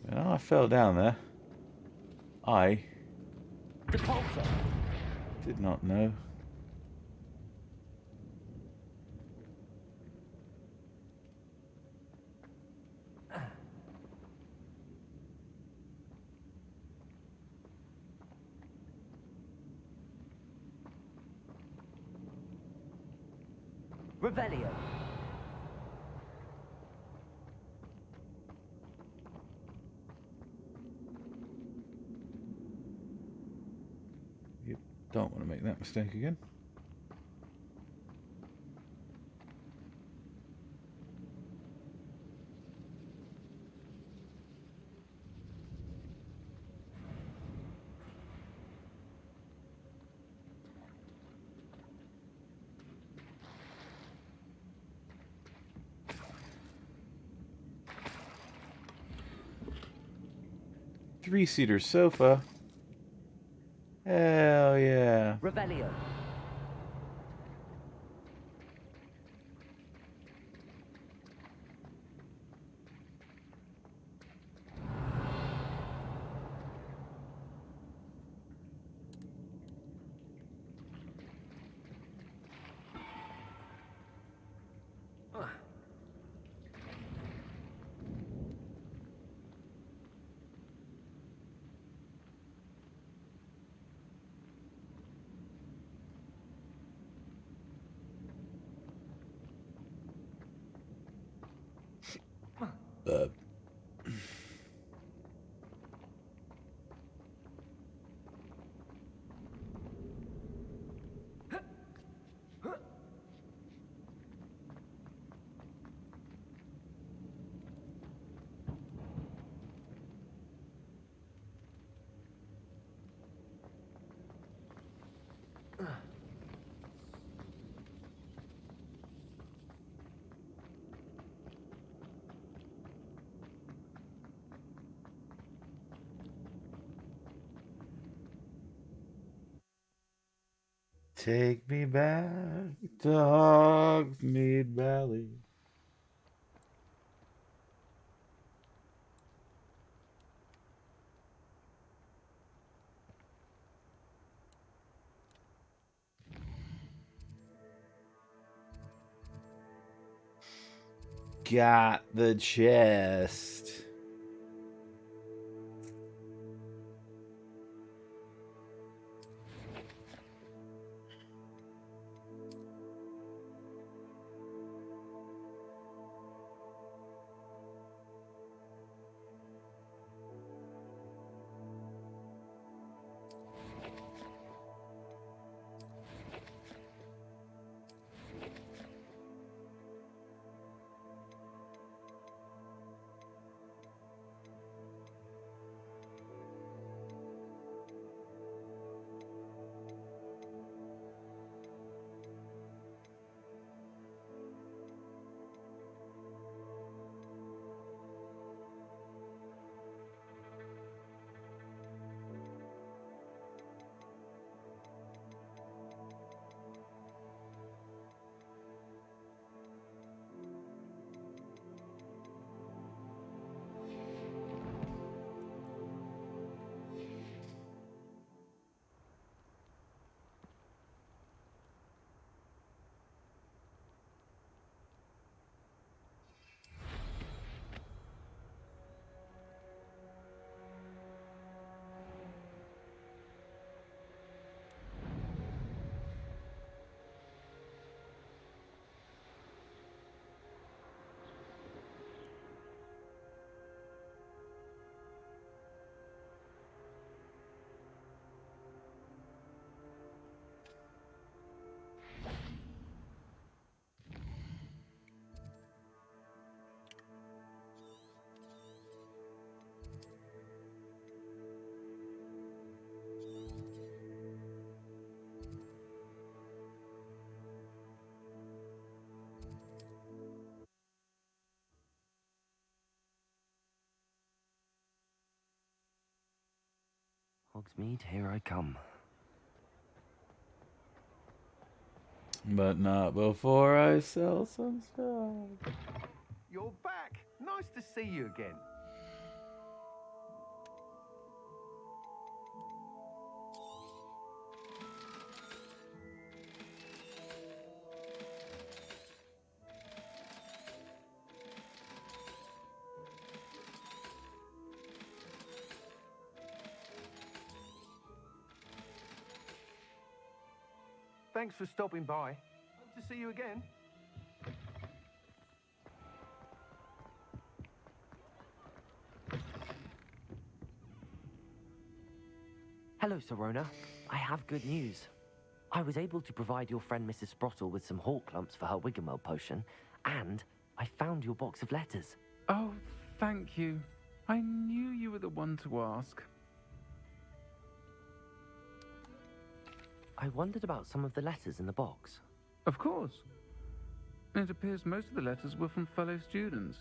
Well, I fell down there. I Depulso. did not know. Revelio. You don't want to make that mistake again. Three-seater sofa. Hell yeah. Revelio. Take me back to Hogsmeade Valley. Got the chest. Hogsmeade, here I come. But not before I sell some stuff. You're back. Nice to see you again. Thanks for stopping by. Hope to see you again. Hello, Sirona. I have good news. I was able to provide your friend Mrs. Sprottle with some hawk lumps for her Wiggenweld potion, and I found your box of letters. Oh, thank you. I knew you were the one to ask. I wondered about some of the letters in the box. Of course. It appears most of the letters were from fellow students.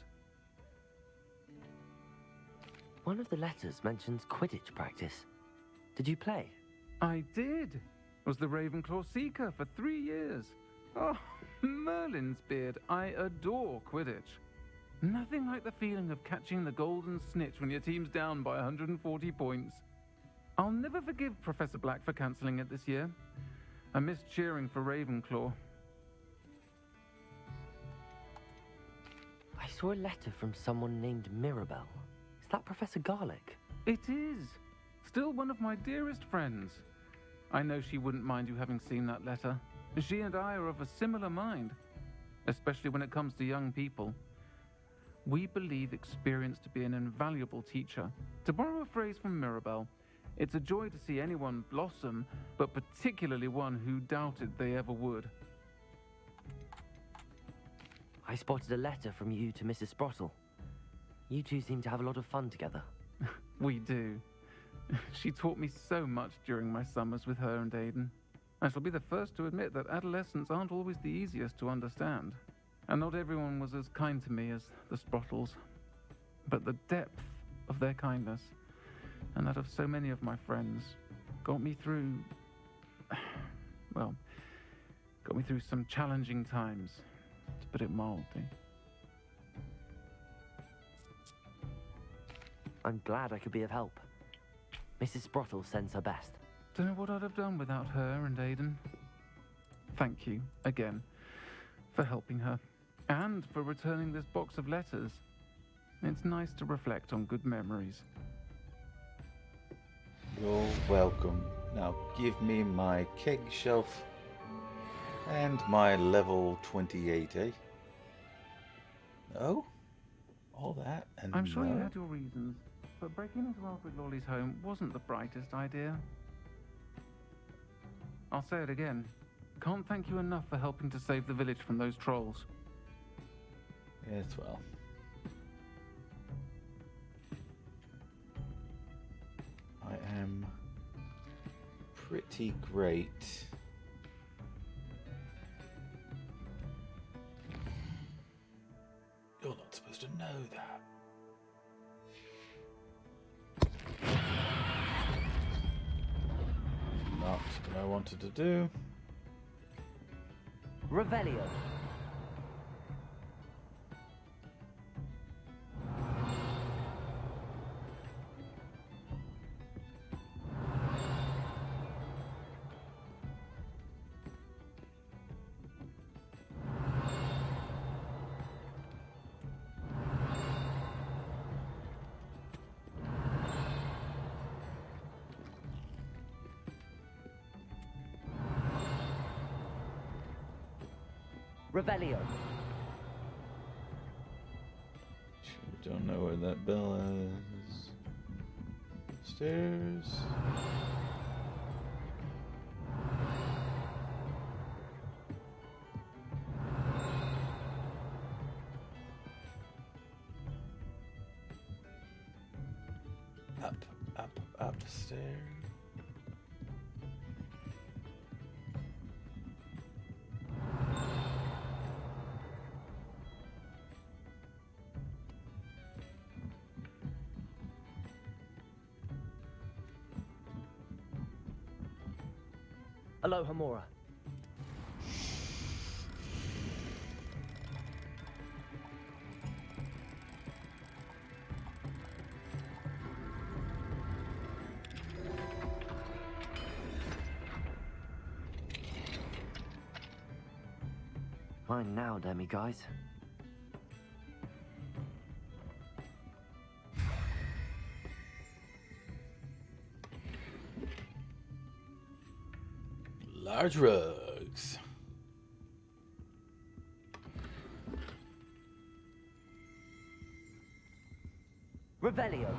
One of the letters mentions Quidditch practice. Did you play? I did. Was the Ravenclaw Seeker for 3 years. Oh, Merlin's beard. I adore Quidditch. Nothing like the feeling of catching the golden snitch when your team's down by 140 points. I'll never forgive Professor Black for cancelling it this year. I missed cheering for Ravenclaw. I saw a letter from someone named Mirabelle. Is that Professor Garlick? It is. Still one of my dearest friends. I know she wouldn't mind you having seen that letter. She and I are of a similar mind, especially when it comes to young people. We believe experience to be an invaluable teacher. To borrow a phrase from Mirabelle, it's a joy to see anyone blossom, but particularly one who doubted they ever would. I spotted a letter from you to Mrs. Sprottle. You two seem to have a lot of fun together. We do. She taught me so much during my summers with her and Aiden. I shall be the first to admit that adolescents aren't always the easiest to understand. And not everyone was as kind to me as the Sprottles. But the depth of their kindness, and that of so many of my friends, got me through... well, got me through some challenging times, to put it mildly. I'm glad I could be of help. Mrs. Sprottle sends her best. Don't know what I'd have done without her and Aiden. Thank you, again, for helping her, and for returning this box of letters. It's nice to reflect on good memories. You're welcome. Now give me my keg shelf and my level 28, eh? No? All that and I'm sure no? you had your reasons, but breaking into Alfred Lawley's home wasn't the brightest idea. I'll say it again. Can't thank you enough for helping to save the village from those trolls. Yes, well. I am pretty great. You're not supposed to know that. Not what I wanted to do. Revelio. Revelio. Sure don't know where that bell is. Stairs. Upstairs. Aloha Mora. Mine now, Demi guys. Large rugs. Revelio.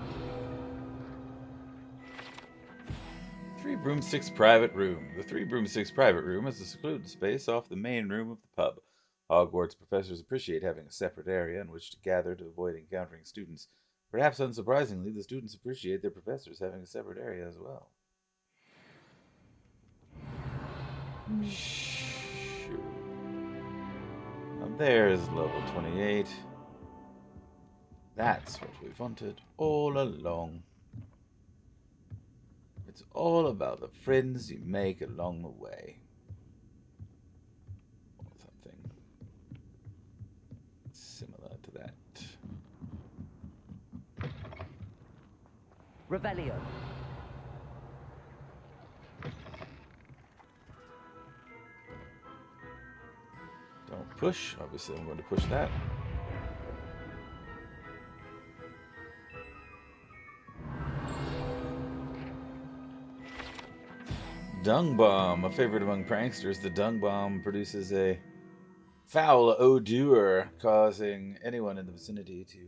3 Broomsticks private room. The 3 Broomsticks private room is a secluded space off the main room of the pub. Hogwarts professors appreciate having a separate area in which to gather to avoid encountering students. Perhaps unsurprisingly, the students appreciate their professors having a separate area as well. Sure. Now there's level 28. That's what we've wanted all along. It's all about the friends you make along the way. Or something similar to that. Revelio. Don't push. Obviously, I'm going to push that. Dung bomb. A favorite among pranksters, the dung bomb produces a foul odor, causing anyone in the vicinity to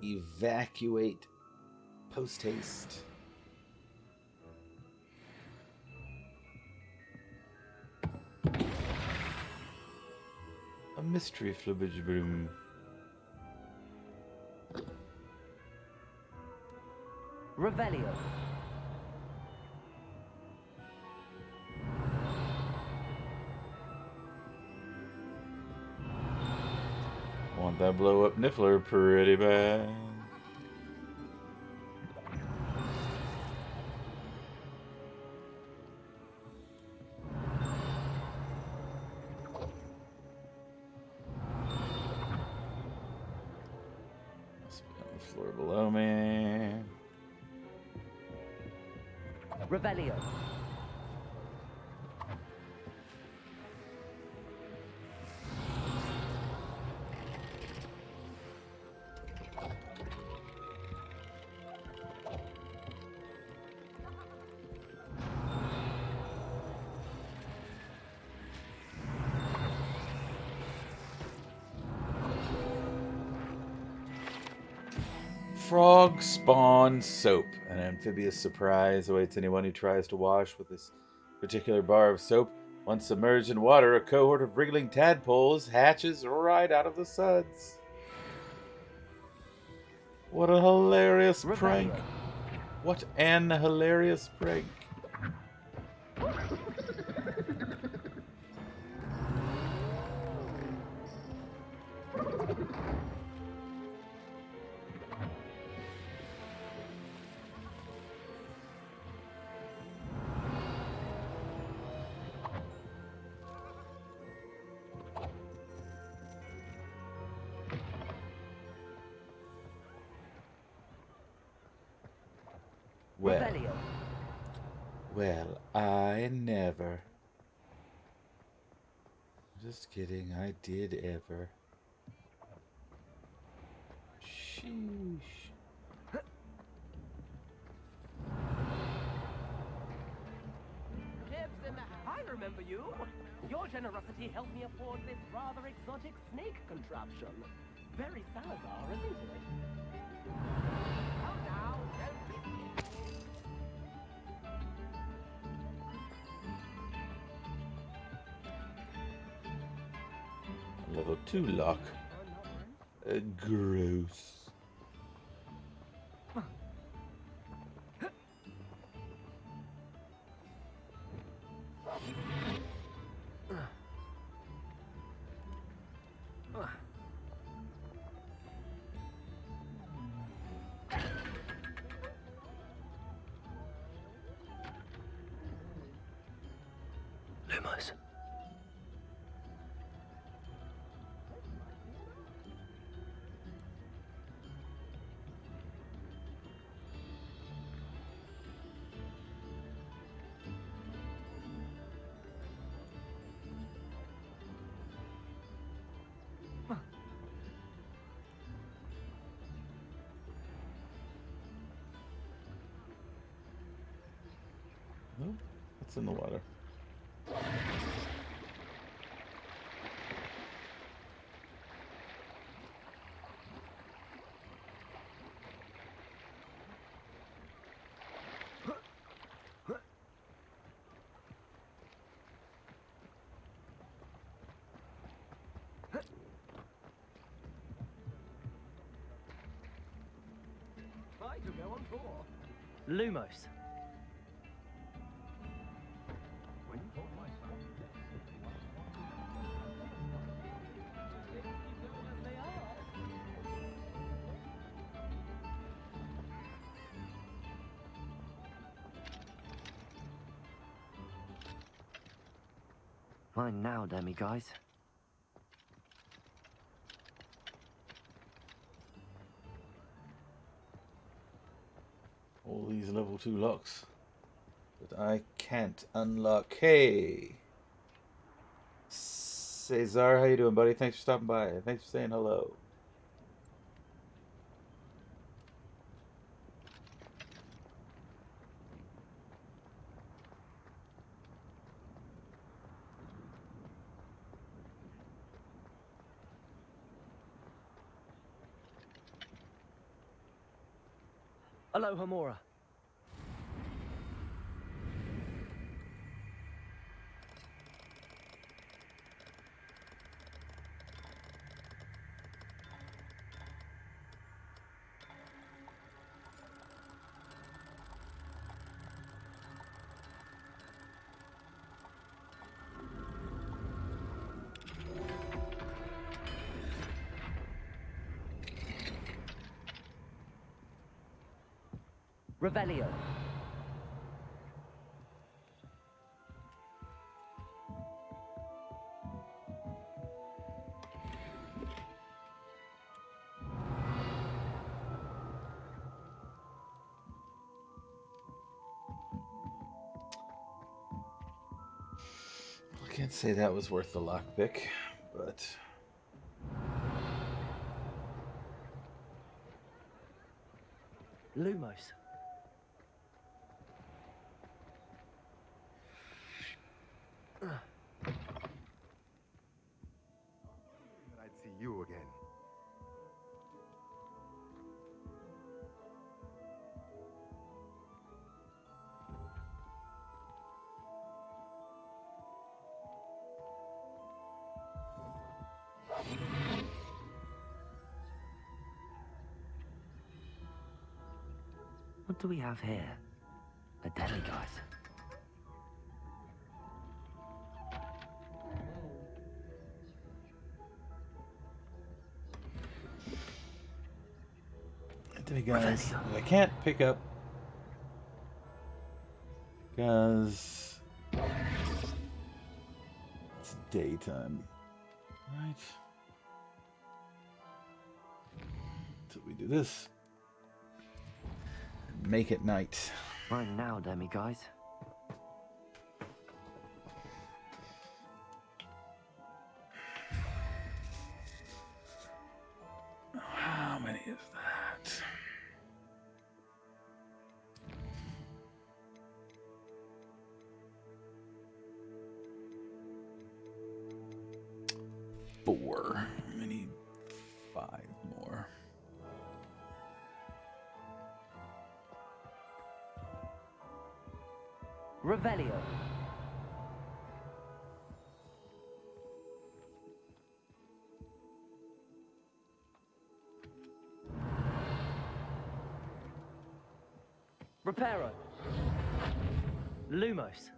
evacuate post-haste. A mystery flibbage broom. Revelio. Want that blow up Niffler pretty bad. Must be on the floor below me. Revelio. Frog spawn soap. An amphibious surprise awaits anyone who tries to wash with this particular bar of soap. Once submerged in water, a cohort of wriggling tadpoles hatches right out of the suds. What a hilarious prank. What an hilarious prank. Well, I never. Just kidding, I did ever. Sheesh. I remember you. Your generosity helped me afford this rather exotic snake contraption. Very Salazar, isn't it? Come now, don't be Level 2 lock. Gross. Lumos. Oh, what's in the water? I could go on tour. Lumos. When you told my son. Mine now, demi-guys. All these level 2 locks that I can't unlock. Hey, Cesar, how you doing, buddy? Thanks for stopping by. Thanks for saying hello. Aloha Mora. Revelio. I can't say that was worth the lockpick, but Lumos. I'd see you again. What do we have here? A demi-guys. guys, I can't pick up because it's daytime, right? So we do this, make it night. Right now, demi-guys. How many is that? Four. I need 5 more. Revelio. Reparo. Lumos.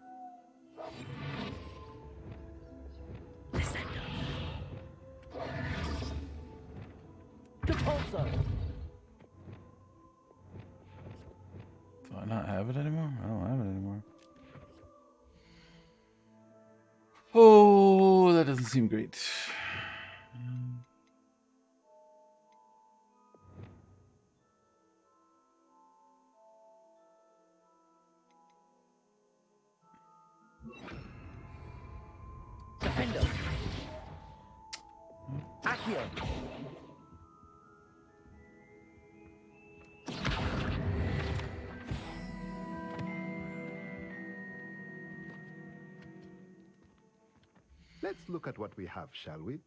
Descendo. Depulso. Do I not have it anymore? I don't have it anymore. doesn't seem great. Defender. Accio. Let's look at what we have, shall we?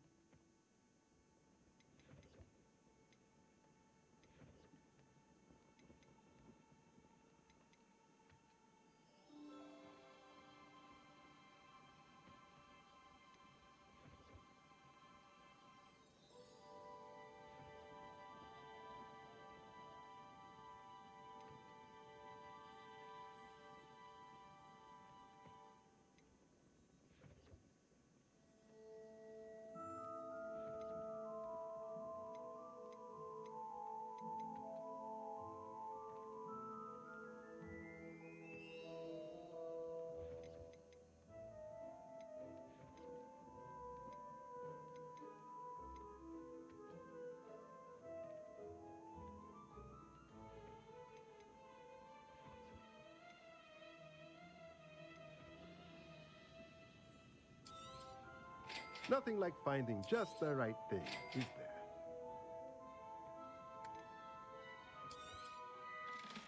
Nothing like finding just the right thing, is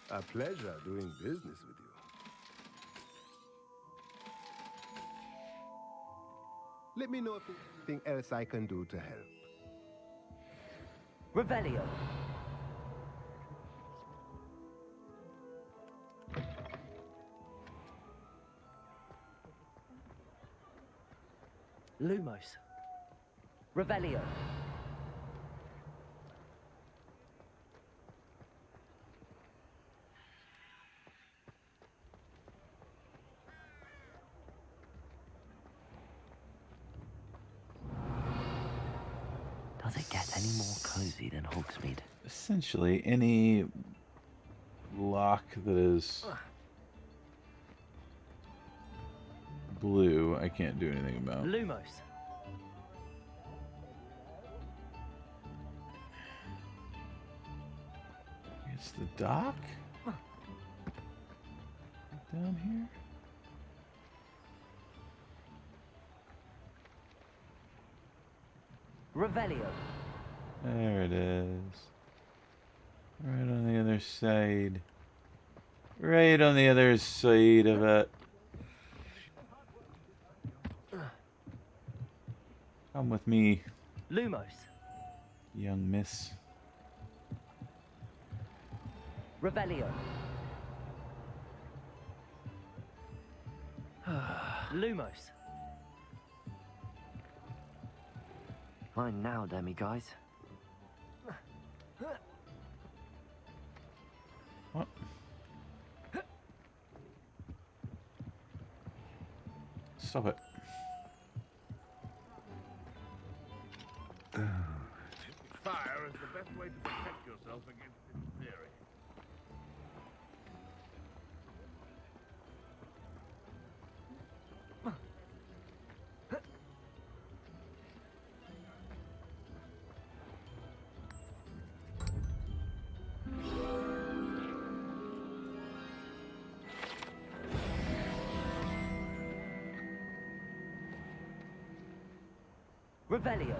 there? A pleasure doing business with you. Let me know if there's anything else I can do to help. Revelio. Lumos. Revelio. Does it get any more cozy than Hogsmeade? Essentially, any lock that is blue, I can't do anything about. Lumos. It's the dock? Down here? Revelio. There it is. Right on the other side. Right on the other side of it. Come with me, Lumos. young miss. Revelio. Lumos. Fine now, Demi guys. What? Stop it. Fire is the best way to protect yourself against diphtheria. Revelio.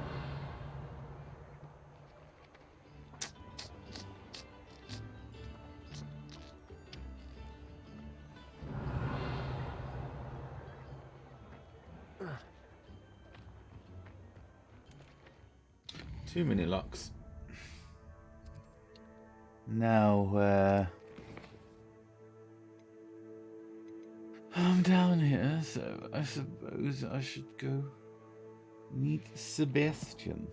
Too many locks. Now, I'm down here, so I suppose I should go meet Sebastian.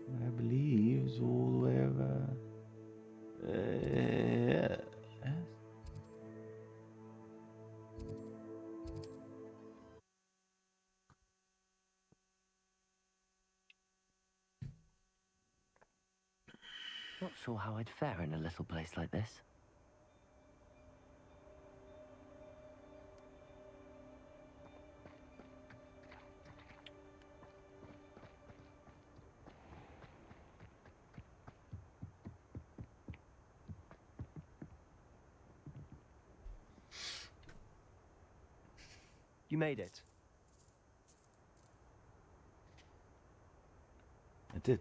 I believe it's all the way over. Yes. sure how I'd fare in a little place like this. You made it. I did.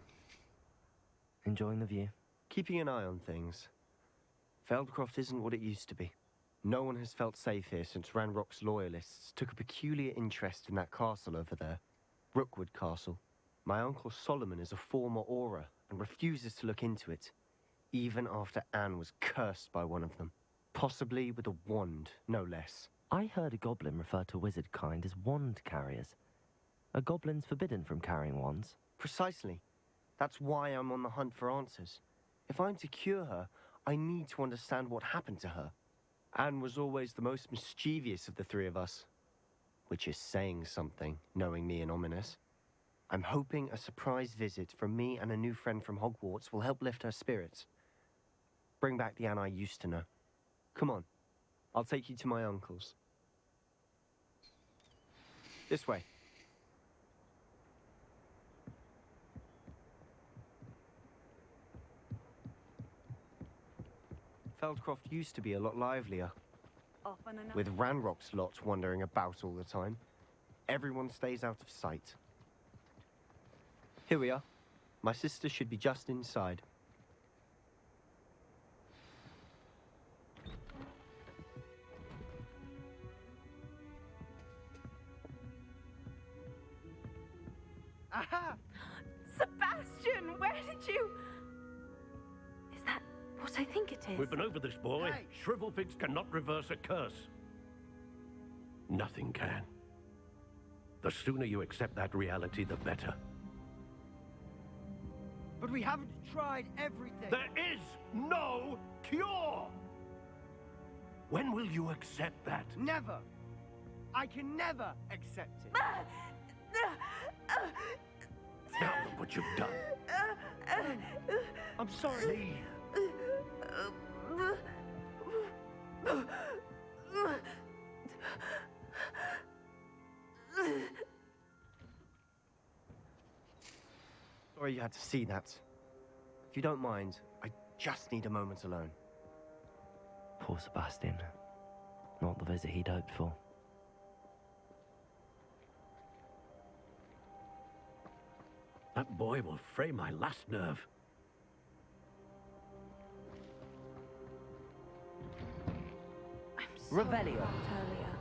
Enjoying the view? Keeping an eye on things. Feldcroft isn't what it used to be. No one has felt safe here since Ranrock's loyalists took a peculiar interest in that castle over there. Rookwood Castle. My uncle Solomon is a former Auror and refuses to look into it, even after Anne was cursed by one of them. Possibly with a wand, no less. I heard a goblin refer to wizard kind as wand carriers. Are goblins forbidden from carrying wands? Precisely. That's why I'm on the hunt for answers. If I'm to cure her, I need to understand what happened to her. Anne was always the most mischievous of the three of us. Which is saying something, knowing me and ominous. I'm hoping a surprise visit from me and a new friend from Hogwarts will help lift her spirits. Bring back the Anne I used to know. Come on, I'll take you to my uncle's. This way. Feldcroft used to be a lot livelier. With Ranrock's lot wandering about all the time. Everyone stays out of sight. Here we are. My sister should be just inside. Aha! Sebastian, where did you... Is that what I think it is? We've been over this, boy. Hey. Shrivelfigs cannot reverse a curse. Nothing can. The sooner you accept that reality, the better. But we haven't tried everything. There is no cure! When will you accept that? Never. I can never accept it. Now look what you've done. I'm sorry. Sorry you had to see that. If you don't mind, I just need a moment alone. Poor Sebastian. Not the visit he'd hoped for. That boy will fray my last nerve. I'm sorry Revelio. about earlier.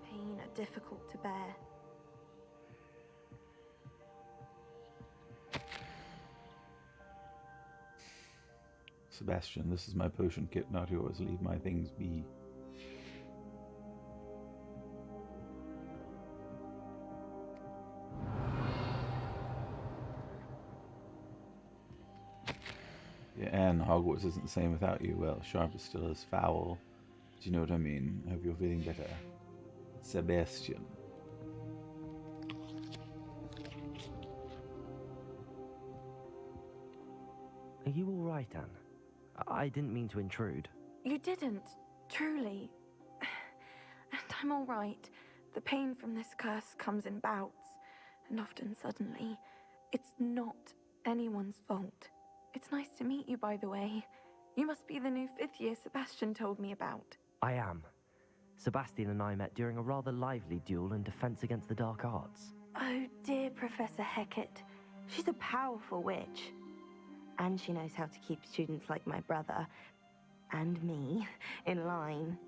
Pain are difficult to bear. Sebastian, this is my potion kit, not yours. Leave my things be. Yeah, and Hogwarts isn't the same without you. Well, Sharp is still as foul. Do you know what I mean? I hope you're feeling better. Sebastian. Are you all right, Anne? I didn't mean to intrude. You didn't, truly. And I'm all right. The pain from this curse comes in bouts, and often suddenly. It's not anyone's fault. It's nice to meet you, by the way. You must be the new fifth year Sebastian told me about. I am. Sebastian and I met during a rather lively duel in defense against the dark arts. Oh, dear Professor Hecat. She's a powerful witch. And she knows how to keep students like my brother, and me, in line.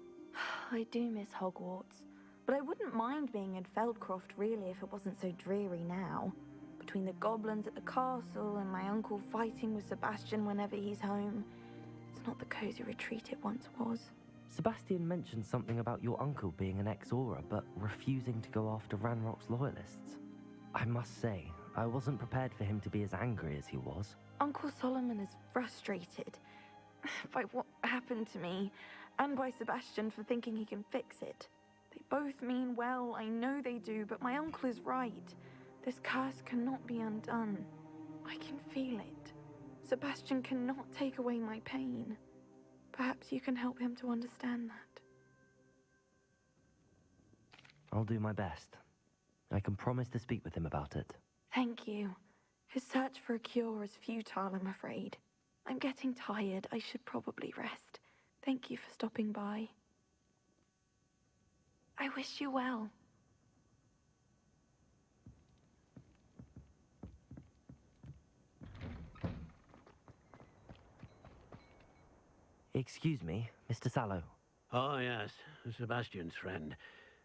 I do miss Hogwarts, but I wouldn't mind being in Feldcroft, really, if it wasn't so dreary now. Between the goblins at the castle and my uncle fighting with Sebastian whenever he's home, it's not the cozy retreat it once was. Sebastian mentioned something about your uncle being an ex-Auror, but refusing to go after Ranrock's loyalists. I must say, I wasn't prepared for him to be as angry as he was. Uncle Solomon is frustrated by what happened to me, and by Sebastian for thinking he can fix it. They both mean well, I know they do, but my uncle is right. This curse cannot be undone. I can feel it. Sebastian cannot take away my pain. Perhaps you can help him to understand that. I'll do my best. I can promise to speak with him about it. Thank you. His search for a cure is futile, I'm afraid. I'm getting tired. I should probably rest. Thank you for stopping by. I wish you well. Excuse me, Mr. Sallow. Oh, yes, Sebastian's friend.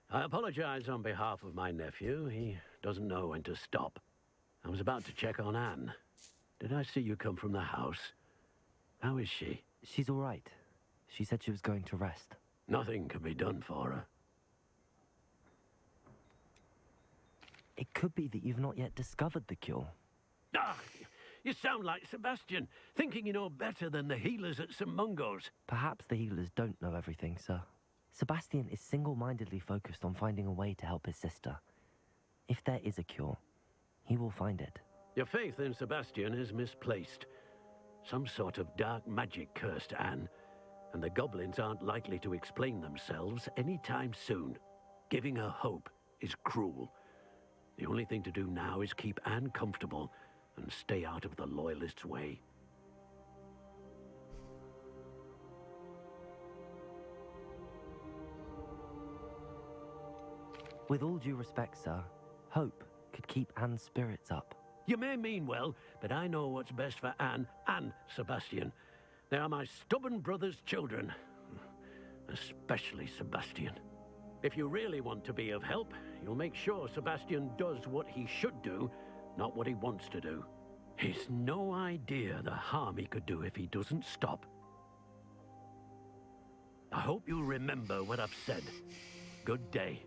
I apologize on behalf of my nephew. He doesn't know when to stop. I was about to check on Anne. Did I see you come from the house? How is she? She's all right. She said she was going to rest. Nothing can be done for her. It could be that you've not yet discovered the cure. Ah, you sound like Sebastian, thinking you know better than the healers at St. Mungo's. Perhaps the healers don't know everything, sir. Sebastian is single-mindedly focused on finding a way to help his sister. If there is a cure, he will find it. Your faith in Sebastian is misplaced. Some sort of dark magic cursed Anne, and the goblins aren't likely to explain themselves anytime soon. Giving her hope is cruel. The only thing to do now is keep Anne comfortable and stay out of the Loyalists' way. With all due respect, sir, hope could keep Anne's spirits up. You may mean well, but I know what's best for Anne and Sebastian. They are my stubborn brother's children. Especially Sebastian. If you really want to be of help, you'll make sure Sebastian does what he should do, not what he wants to do. He's no idea the harm he could do if he doesn't stop. I hope you'll remember what I've said. Good day.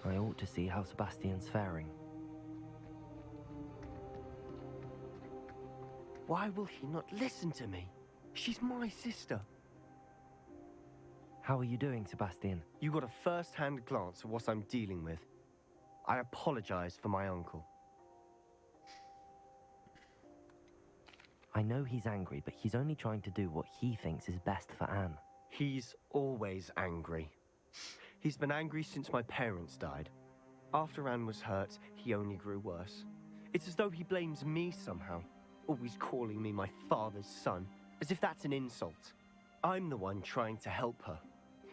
I ought to see how Sebastian's faring. Why will he not listen to me? She's my sister. How are you doing, Sebastian? You got a first-hand glance at what I'm dealing with. I apologize for my uncle. I know he's angry, but he's only trying to do what he thinks is best for Anne. He's always angry. He's been angry since my parents died. After Anne was hurt, he only grew worse. It's as though he blames me somehow, always calling me my father's son, as if that's an insult. I'm the one trying to help her.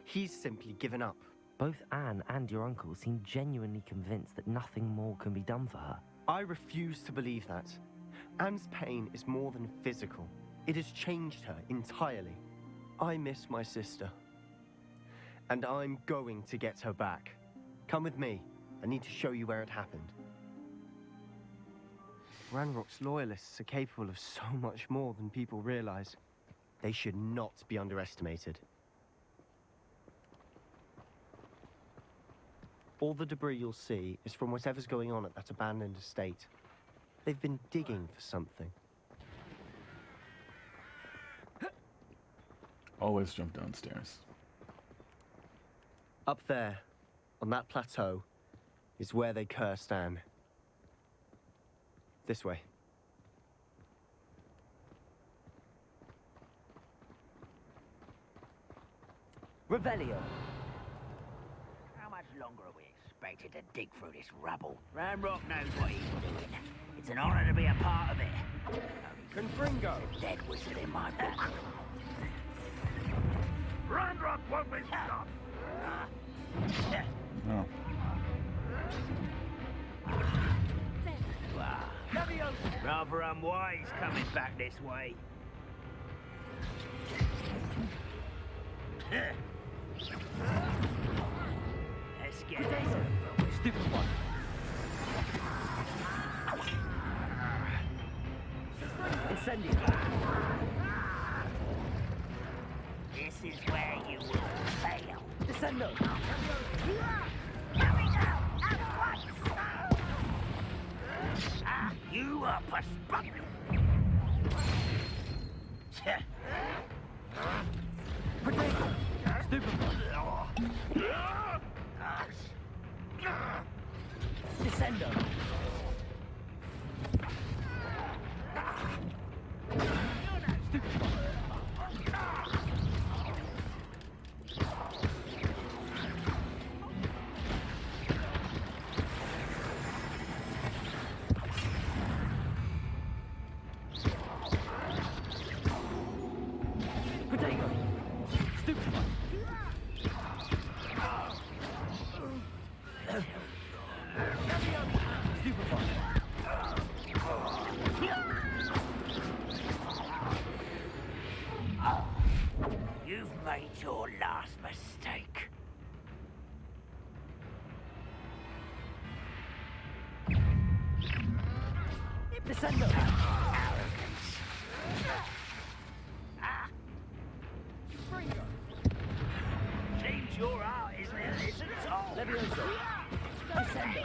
He's simply given up. Both Anne and your uncle seem genuinely convinced that nothing more can be done for her. I refuse to believe that. Anne's pain is more than physical. It has changed her entirely. I miss my sister. And I'm going to get her back. Come with me. I need to show you where it happened. Ranrock's loyalists are capable of so much more than people realize. They should not be underestimated. All the debris you'll see is from whatever's going on at that abandoned estate. They've been digging for something. Always jump downstairs. Up there, on that plateau, is where they cursed Anne. This way. Revelio. How much longer are we expected to dig through this rubble? Ranrock knows what he's doing. It's an honor to be a part of it. Confringo. Dead wizard in my book. Ranrock won't be stopped! Oh. Rather unwise coming back this way. Let's get it. Stupid one. Incendio. This is where you will fail. Descendo. You are perspective. Potato. Stupid one. Descendo. Descendo! Seems your art isn't all. Levioso! Descendo!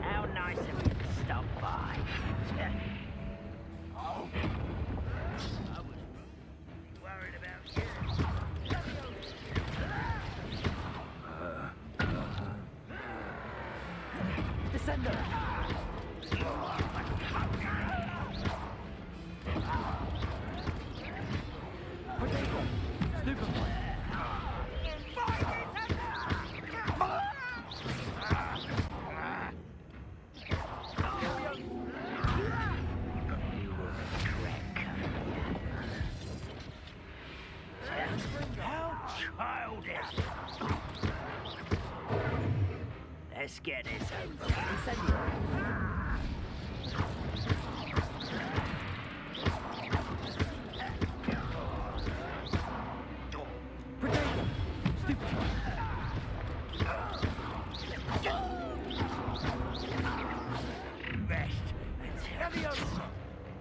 How nice of you to stop by. Oh. I was worried about you. Descendo! Potato! Stupefy! How childish. Let's get this over. Incendio! Potato! Stupefy! Rest until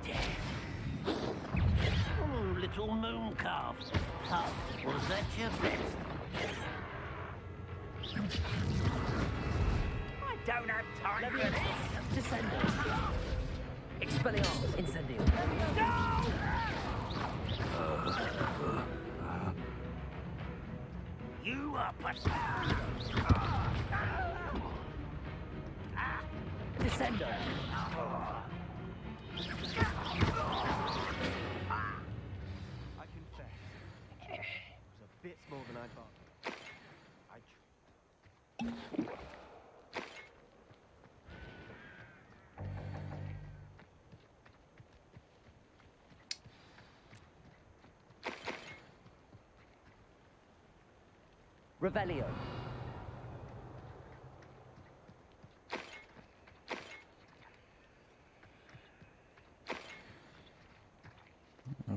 death. Oh, little moon calf. Oh, was that your best? I don't have time for this. Descendo! Expelliarmus! Incendio! You are Descendo! I confess, it was a bit more than I thought. Revelio!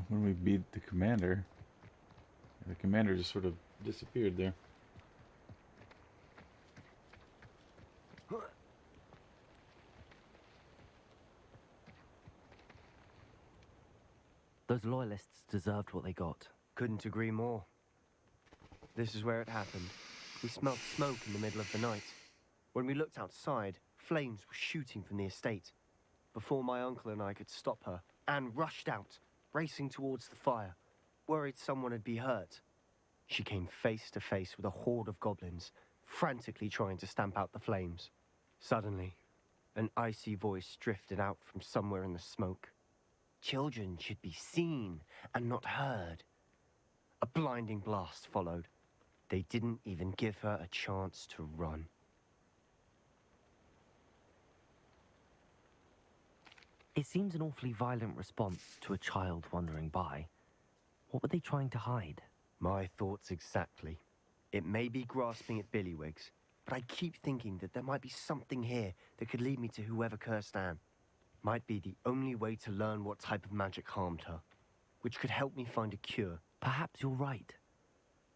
When we beat the commander just sort of disappeared there. Those loyalists deserved what they got. Couldn't agree more. This is where it happened. We smelled smoke in the middle of the night. When we looked outside, flames were shooting from the estate. Before my uncle and I could stop her, Anne rushed out, racing towards the fire, worried someone had been hurt. She came face to face with a horde of goblins, frantically trying to stamp out the flames. Suddenly, an icy voice drifted out from somewhere in the smoke. Children should be seen and not heard. A blinding blast followed. They didn't even give her a chance to run. It seems an awfully violent response to a child wandering by. What were they trying to hide? My thoughts exactly. It may be grasping at Billywigs, but I keep thinking that there might be something here that could lead me to whoever cursed Anne. Might be the only way to learn what type of magic harmed her, which could help me find a cure. Perhaps you're right.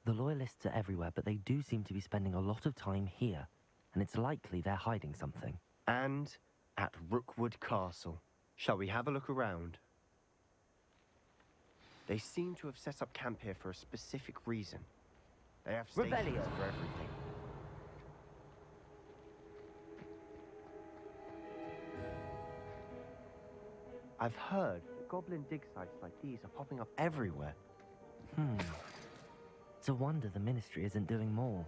The Loyalists are everywhere, but they do seem to be spending a lot of time here, and it's likely they're hiding something. And at Rookwood Castle. Shall we have a look around? They seem to have set up camp here for a specific reason. They have stations Revelio. for everything. I've heard that goblin dig sites like these are popping up everywhere. It's a wonder the Ministry isn't doing more.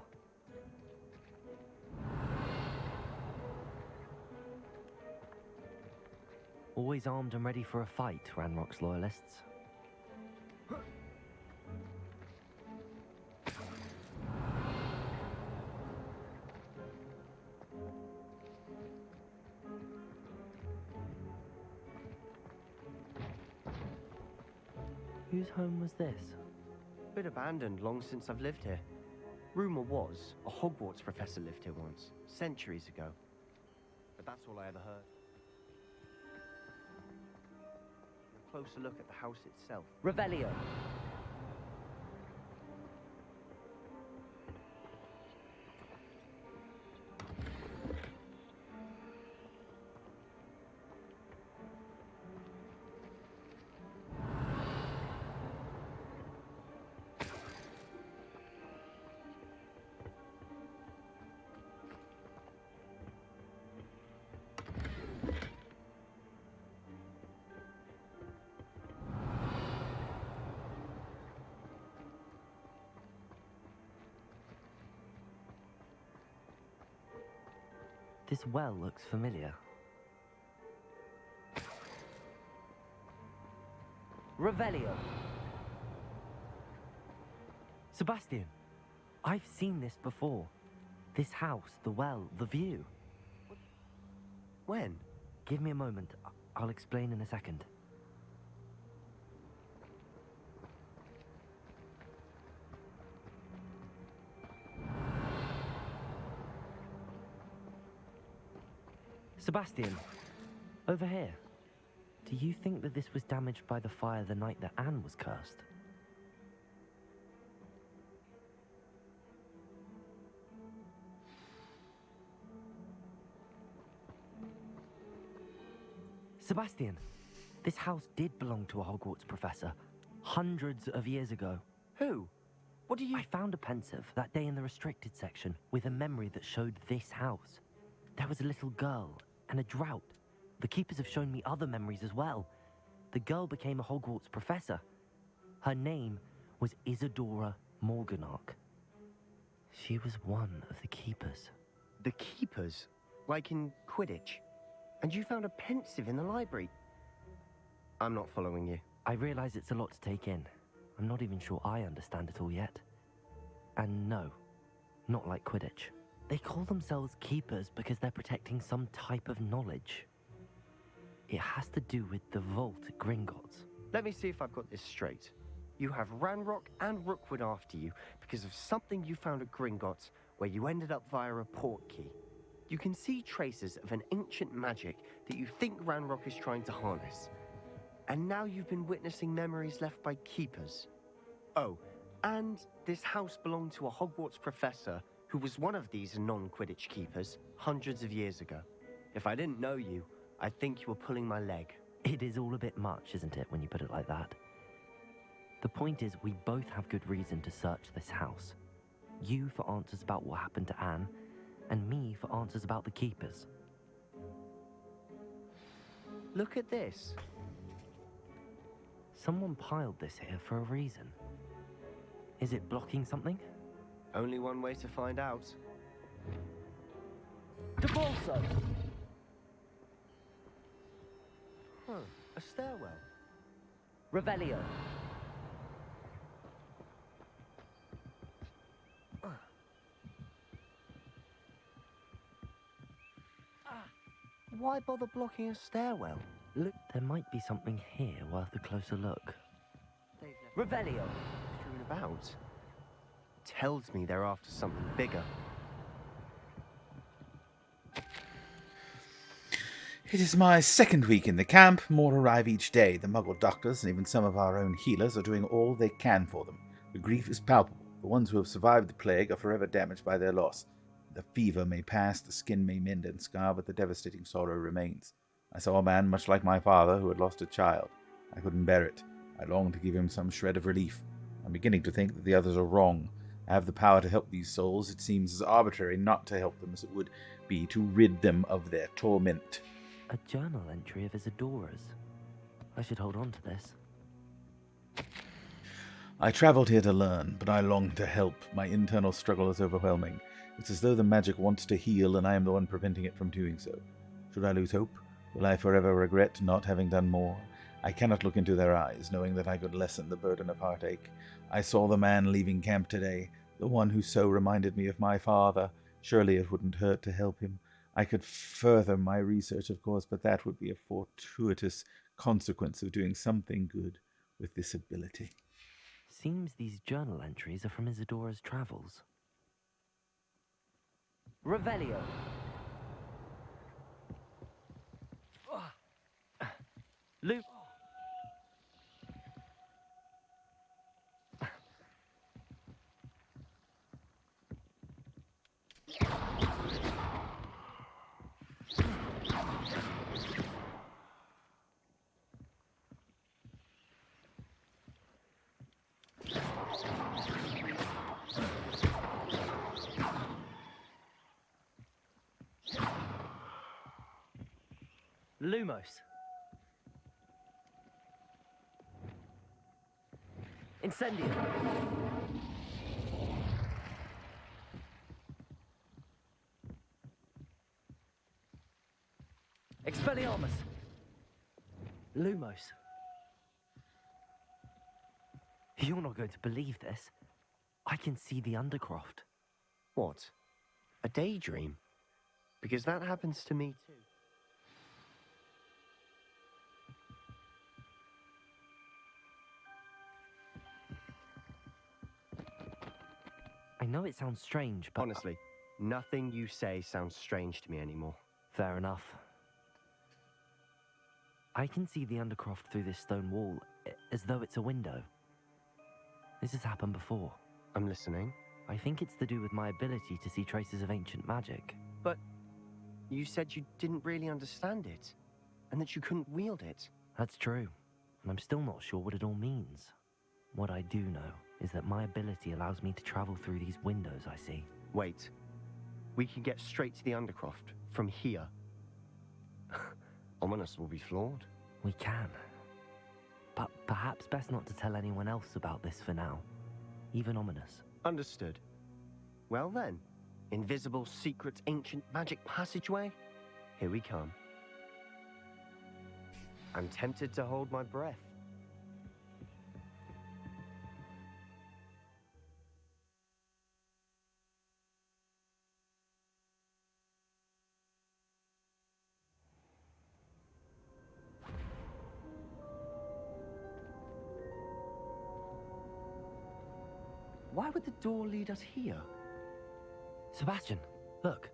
Always armed and ready for a fight, Ranrock's Loyalists. Whose home was this? Bit abandoned long since I've lived here. Rumor was a Hogwarts professor lived here once, centuries ago. But that's all I ever heard. closer look at the house itself. Revelio. This well looks familiar. Revelio. Sebastian, I've seen this before. This house, the well, the view. When? Give me a moment. I'll explain in a second. Sebastian, over here. Do you think that this was damaged by the fire the night that Anne was cursed? Sebastian, this house did belong to a Hogwarts professor, hundreds of years ago. Who? What do you... I found a pensive that day in the restricted section with a memory that showed this house. There was a little girl and a drought. The keepers have shown me other memories as well. The girl became a Hogwarts professor. Her name was Isadora Morganach. She was one of the keepers. The keepers? Like in Quidditch? And you found a pensive in the library? I'm not following you. I realize it's a lot to take in. I'm not even sure I understand it all yet. And no, not like Quidditch. They call themselves keepers because they're protecting some type of knowledge. It has to do with the vault at Gringotts. Let me see if I've got this straight. You have Ranrock and Rookwood after you because of something you found at Gringotts where you ended up via a portkey. You can see traces of an ancient magic that you think Ranrock is trying to harness. And now you've been witnessing memories left by keepers. Oh, and this house belonged to a Hogwarts professor who was one of these non-Quidditch keepers hundreds of years ago. If I didn't know you, I'd think you were pulling my leg. It is all a bit much, isn't it, when you put it like that? The point is, we both have good reason to search this house. You for answers about what happened to Anne, and me for answers about the keepers. Look at this. Someone piled this here for a reason. Is it blocking something? Only one way to find out. The Bolso! Huh, a stairwell. Revelio. Why bother blocking a stairwell? Look, there might be something here worth a closer look. Revelio. Strewn about. Tells me they're after something bigger. It is my second week in the camp. More arrive each day. The Muggle doctors and even some of our own healers are doing all they can for them. The grief is palpable. The ones who have survived the plague are forever damaged by their loss. The fever may pass, the skin may mend and scar, but the devastating sorrow remains. I saw a man much like my father who had lost a child. I couldn't bear it. I longed to give him some shred of relief. I'm beginning to think that the others are wrong. I have the power to help these souls. It seems as arbitrary not to help them as it would be to rid them of their torment. A journal entry of Isadora's. I should hold on to this. I travelled here to learn, but I long to help. My internal struggle is overwhelming. It's as though the magic wants to heal, and I am the one preventing it from doing so. Should I lose hope? Will I forever regret not having done more? I cannot look into their eyes, knowing that I could lessen the burden of heartache. I saw the man leaving camp today, the one who so reminded me of my father. Surely it wouldn't hurt to help him. I could further my research, of course, but that would be a fortuitous consequence of doing something good with this ability. Seems these journal entries are from Isadora's travels. Revelio. Luke. Lumos. Incendio. Expelliarmus. Lumos. You're not going to believe this. I can see the Undercroft. What? A daydream? Because that happens to me too. I know it sounds strange, but... Honestly, nothing you say sounds strange to me anymore. Fair enough. I can see the Undercroft through this stone wall, as though it's a window. This has happened before. I'm listening. I think it's to do with my ability to see traces of ancient magic. But you said you didn't really understand it, and that you couldn't wield it. That's true, and I'm still not sure what it all means. What I do know is that my ability allows me to travel through these windows I see. Wait. We can get straight to the Undercroft from here. Ominous will be floored. We can. But perhaps best not to tell anyone else about this for now. Even Ominous. Understood. Well then, invisible, secret, ancient magic passageway? Here we come. I'm tempted to hold my breath. Why would the door lead us here? Sebastian, look.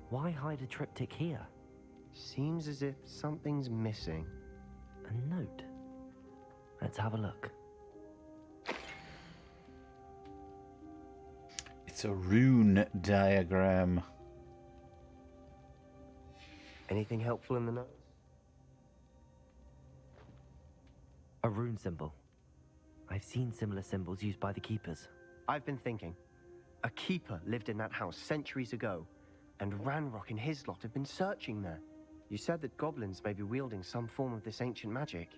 Why hide a triptych here? Seems as if something's missing. A note. Let's have a look. It's a rune diagram. Anything helpful in the notes? A rune symbol. I've seen similar symbols used by the keepers. I've been thinking. A keeper lived in that house centuries ago, and Ranrock and his lot have been searching there. You said that goblins may be wielding some form of this ancient magic.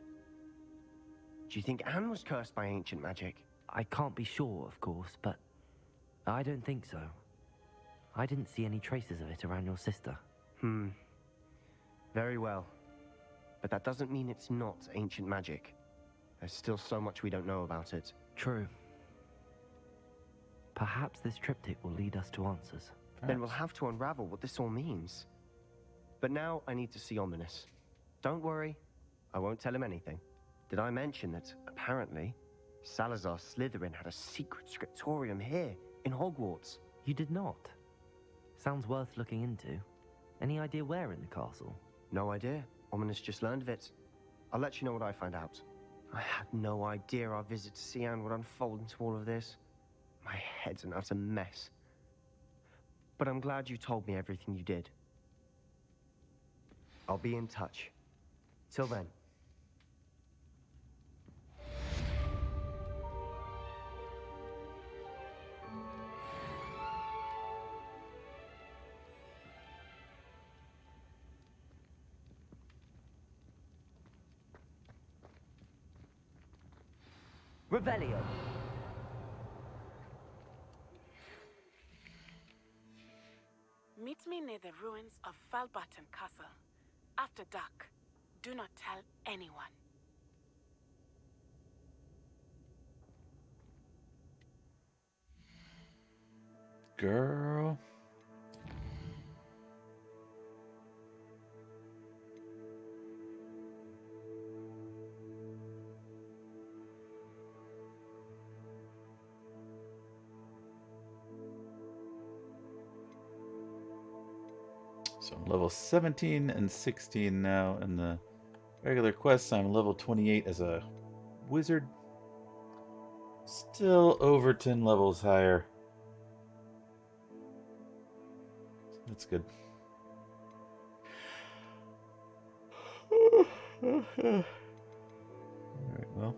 Do you think Anne was cursed by ancient magic? I can't be sure, of course, but I don't think so. I didn't see any traces of it around your sister. Very well. But that doesn't mean it's not ancient magic. There's still so much we don't know about it. True. Perhaps this triptych will lead us to answers. Then we'll have to unravel what this all means. But now I need to see Ominous. Don't worry, I won't tell him anything. Did I mention that, apparently, Salazar Slytherin had a secret scriptorium here, in Hogwarts? You did not. Sounds worth looking into. Any idea where in the castle? No idea. Ominous just learned of it. I'll let you know what I find out. I had no idea our visit to Sian would unfold into all of this. My head's an utter mess. But I'm glad you told me everything you did. I'll be in touch. Till then. Revelio. Meet me near the ruins of Falbaton Castle. After dark. Do not tell anyone. Girl. So I'm level 17 and 16 now in the regular quests. I'm level 28 as a wizard. Still over 10 levels higher. That's good. Alright, well.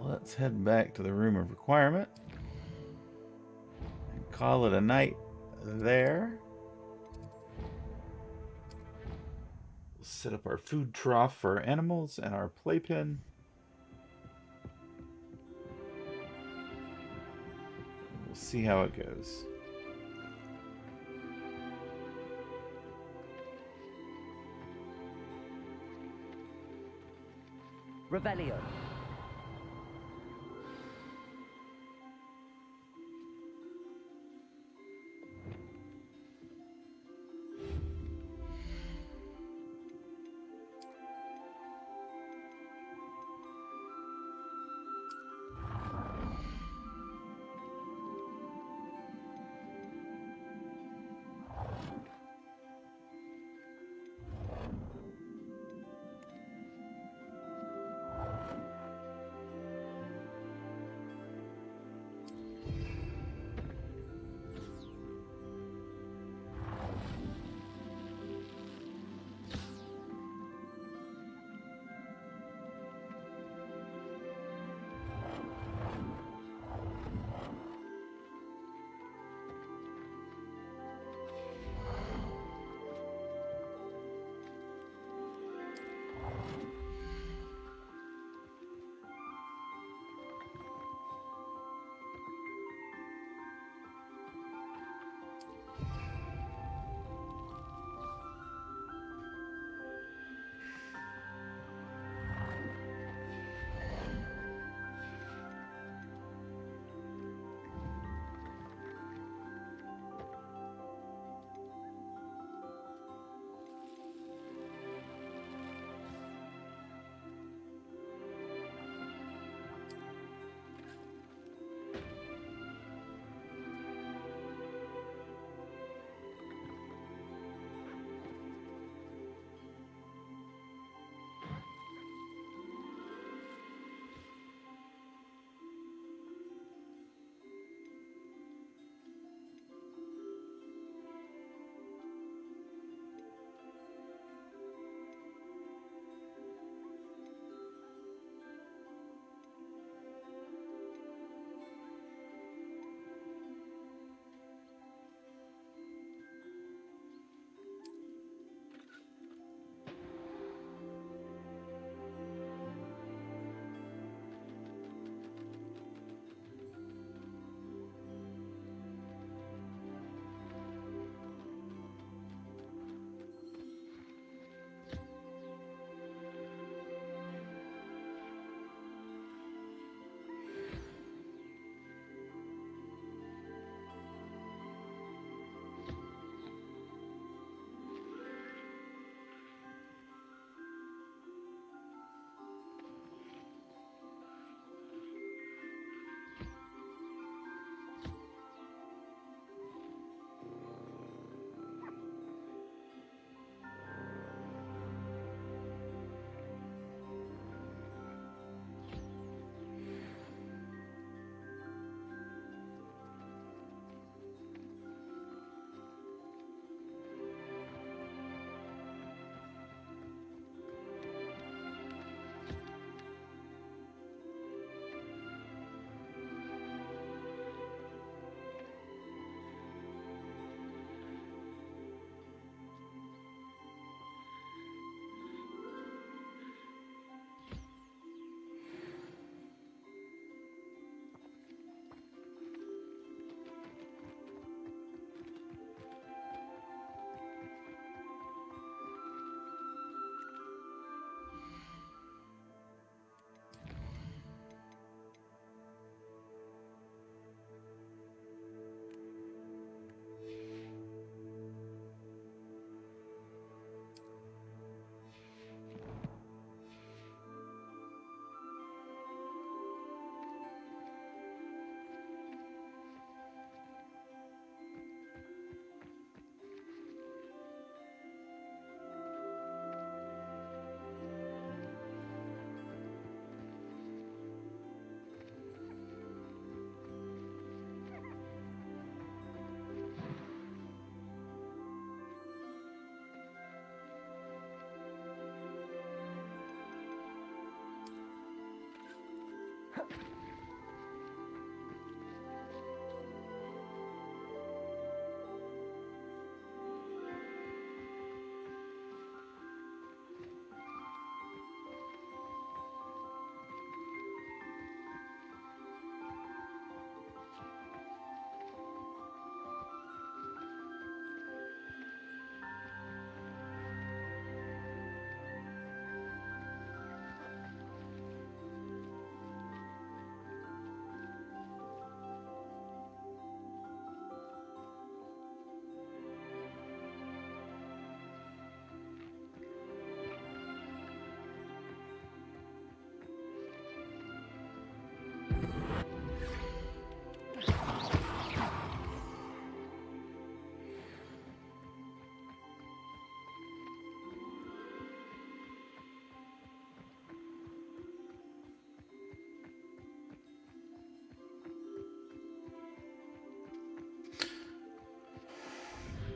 Let's head back to the room of requirement. And call it a night there. We'll set up our food trough for our animals and our playpen. We'll see how it goes. Revelio.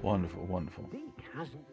Wonderful, wonderful. Beak hasn't.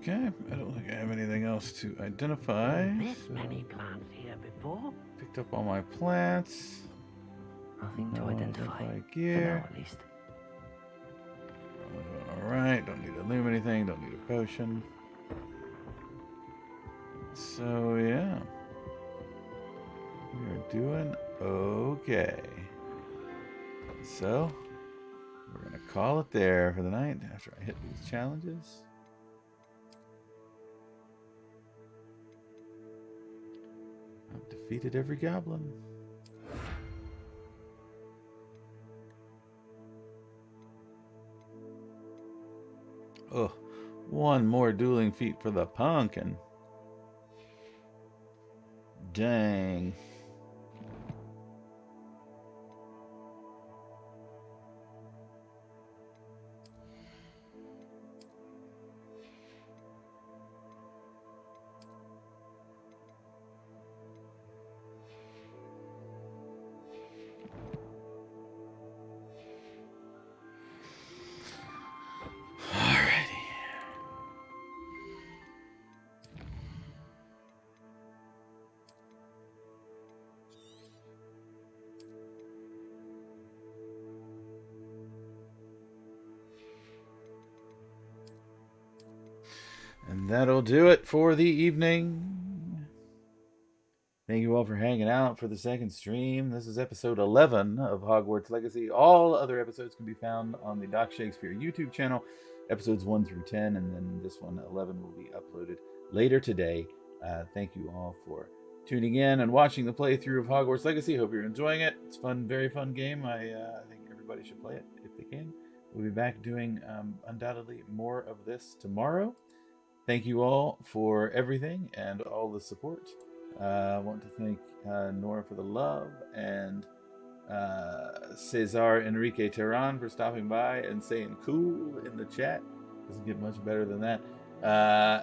Okay, I don't think I have anything else to identify. This many plants here before. Picked up all my plants. Nothing to identify. Gear. For now, at least. Alright, don't need to loom anything, don't need a potion. So, yeah. We are doing okay. So, we're going to call it there for the night after I hit these challenges. I've defeated every goblin. Oh, one more dueling feat for the pumpkin. Dang. And that'll do it for the evening. Thank you all for hanging out for the second stream. This is episode 11 of Hogwarts Legacy. All other episodes can be found on the Doc Shakespeare YouTube channel. Episodes 1 through 10, and then this one, 11, will be uploaded later today. Thank you all for tuning in and watching the playthrough of Hogwarts Legacy. Hope you're enjoying it. It's a fun, very fun game. I think everybody should play it if they can. We'll be back doing undoubtedly more of this tomorrow. Thank you all for everything and all the support. I want to thank Nora for the love and Cesar Enrique Terran for stopping by and saying cool in the chat. Doesn't get much better than that.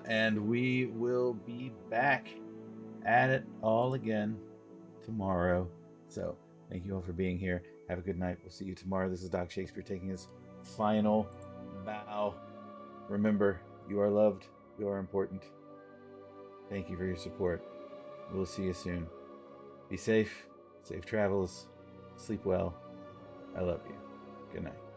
And we will be back at it all again tomorrow. So thank you all for being here. Have a good night. We'll see you tomorrow. This is Doc Shakespeare taking his final bow. Remember, you are loved. You are important. Thank you for your support. We'll see you soon. Be safe. Safe travels. Sleep well. I love you. Good night.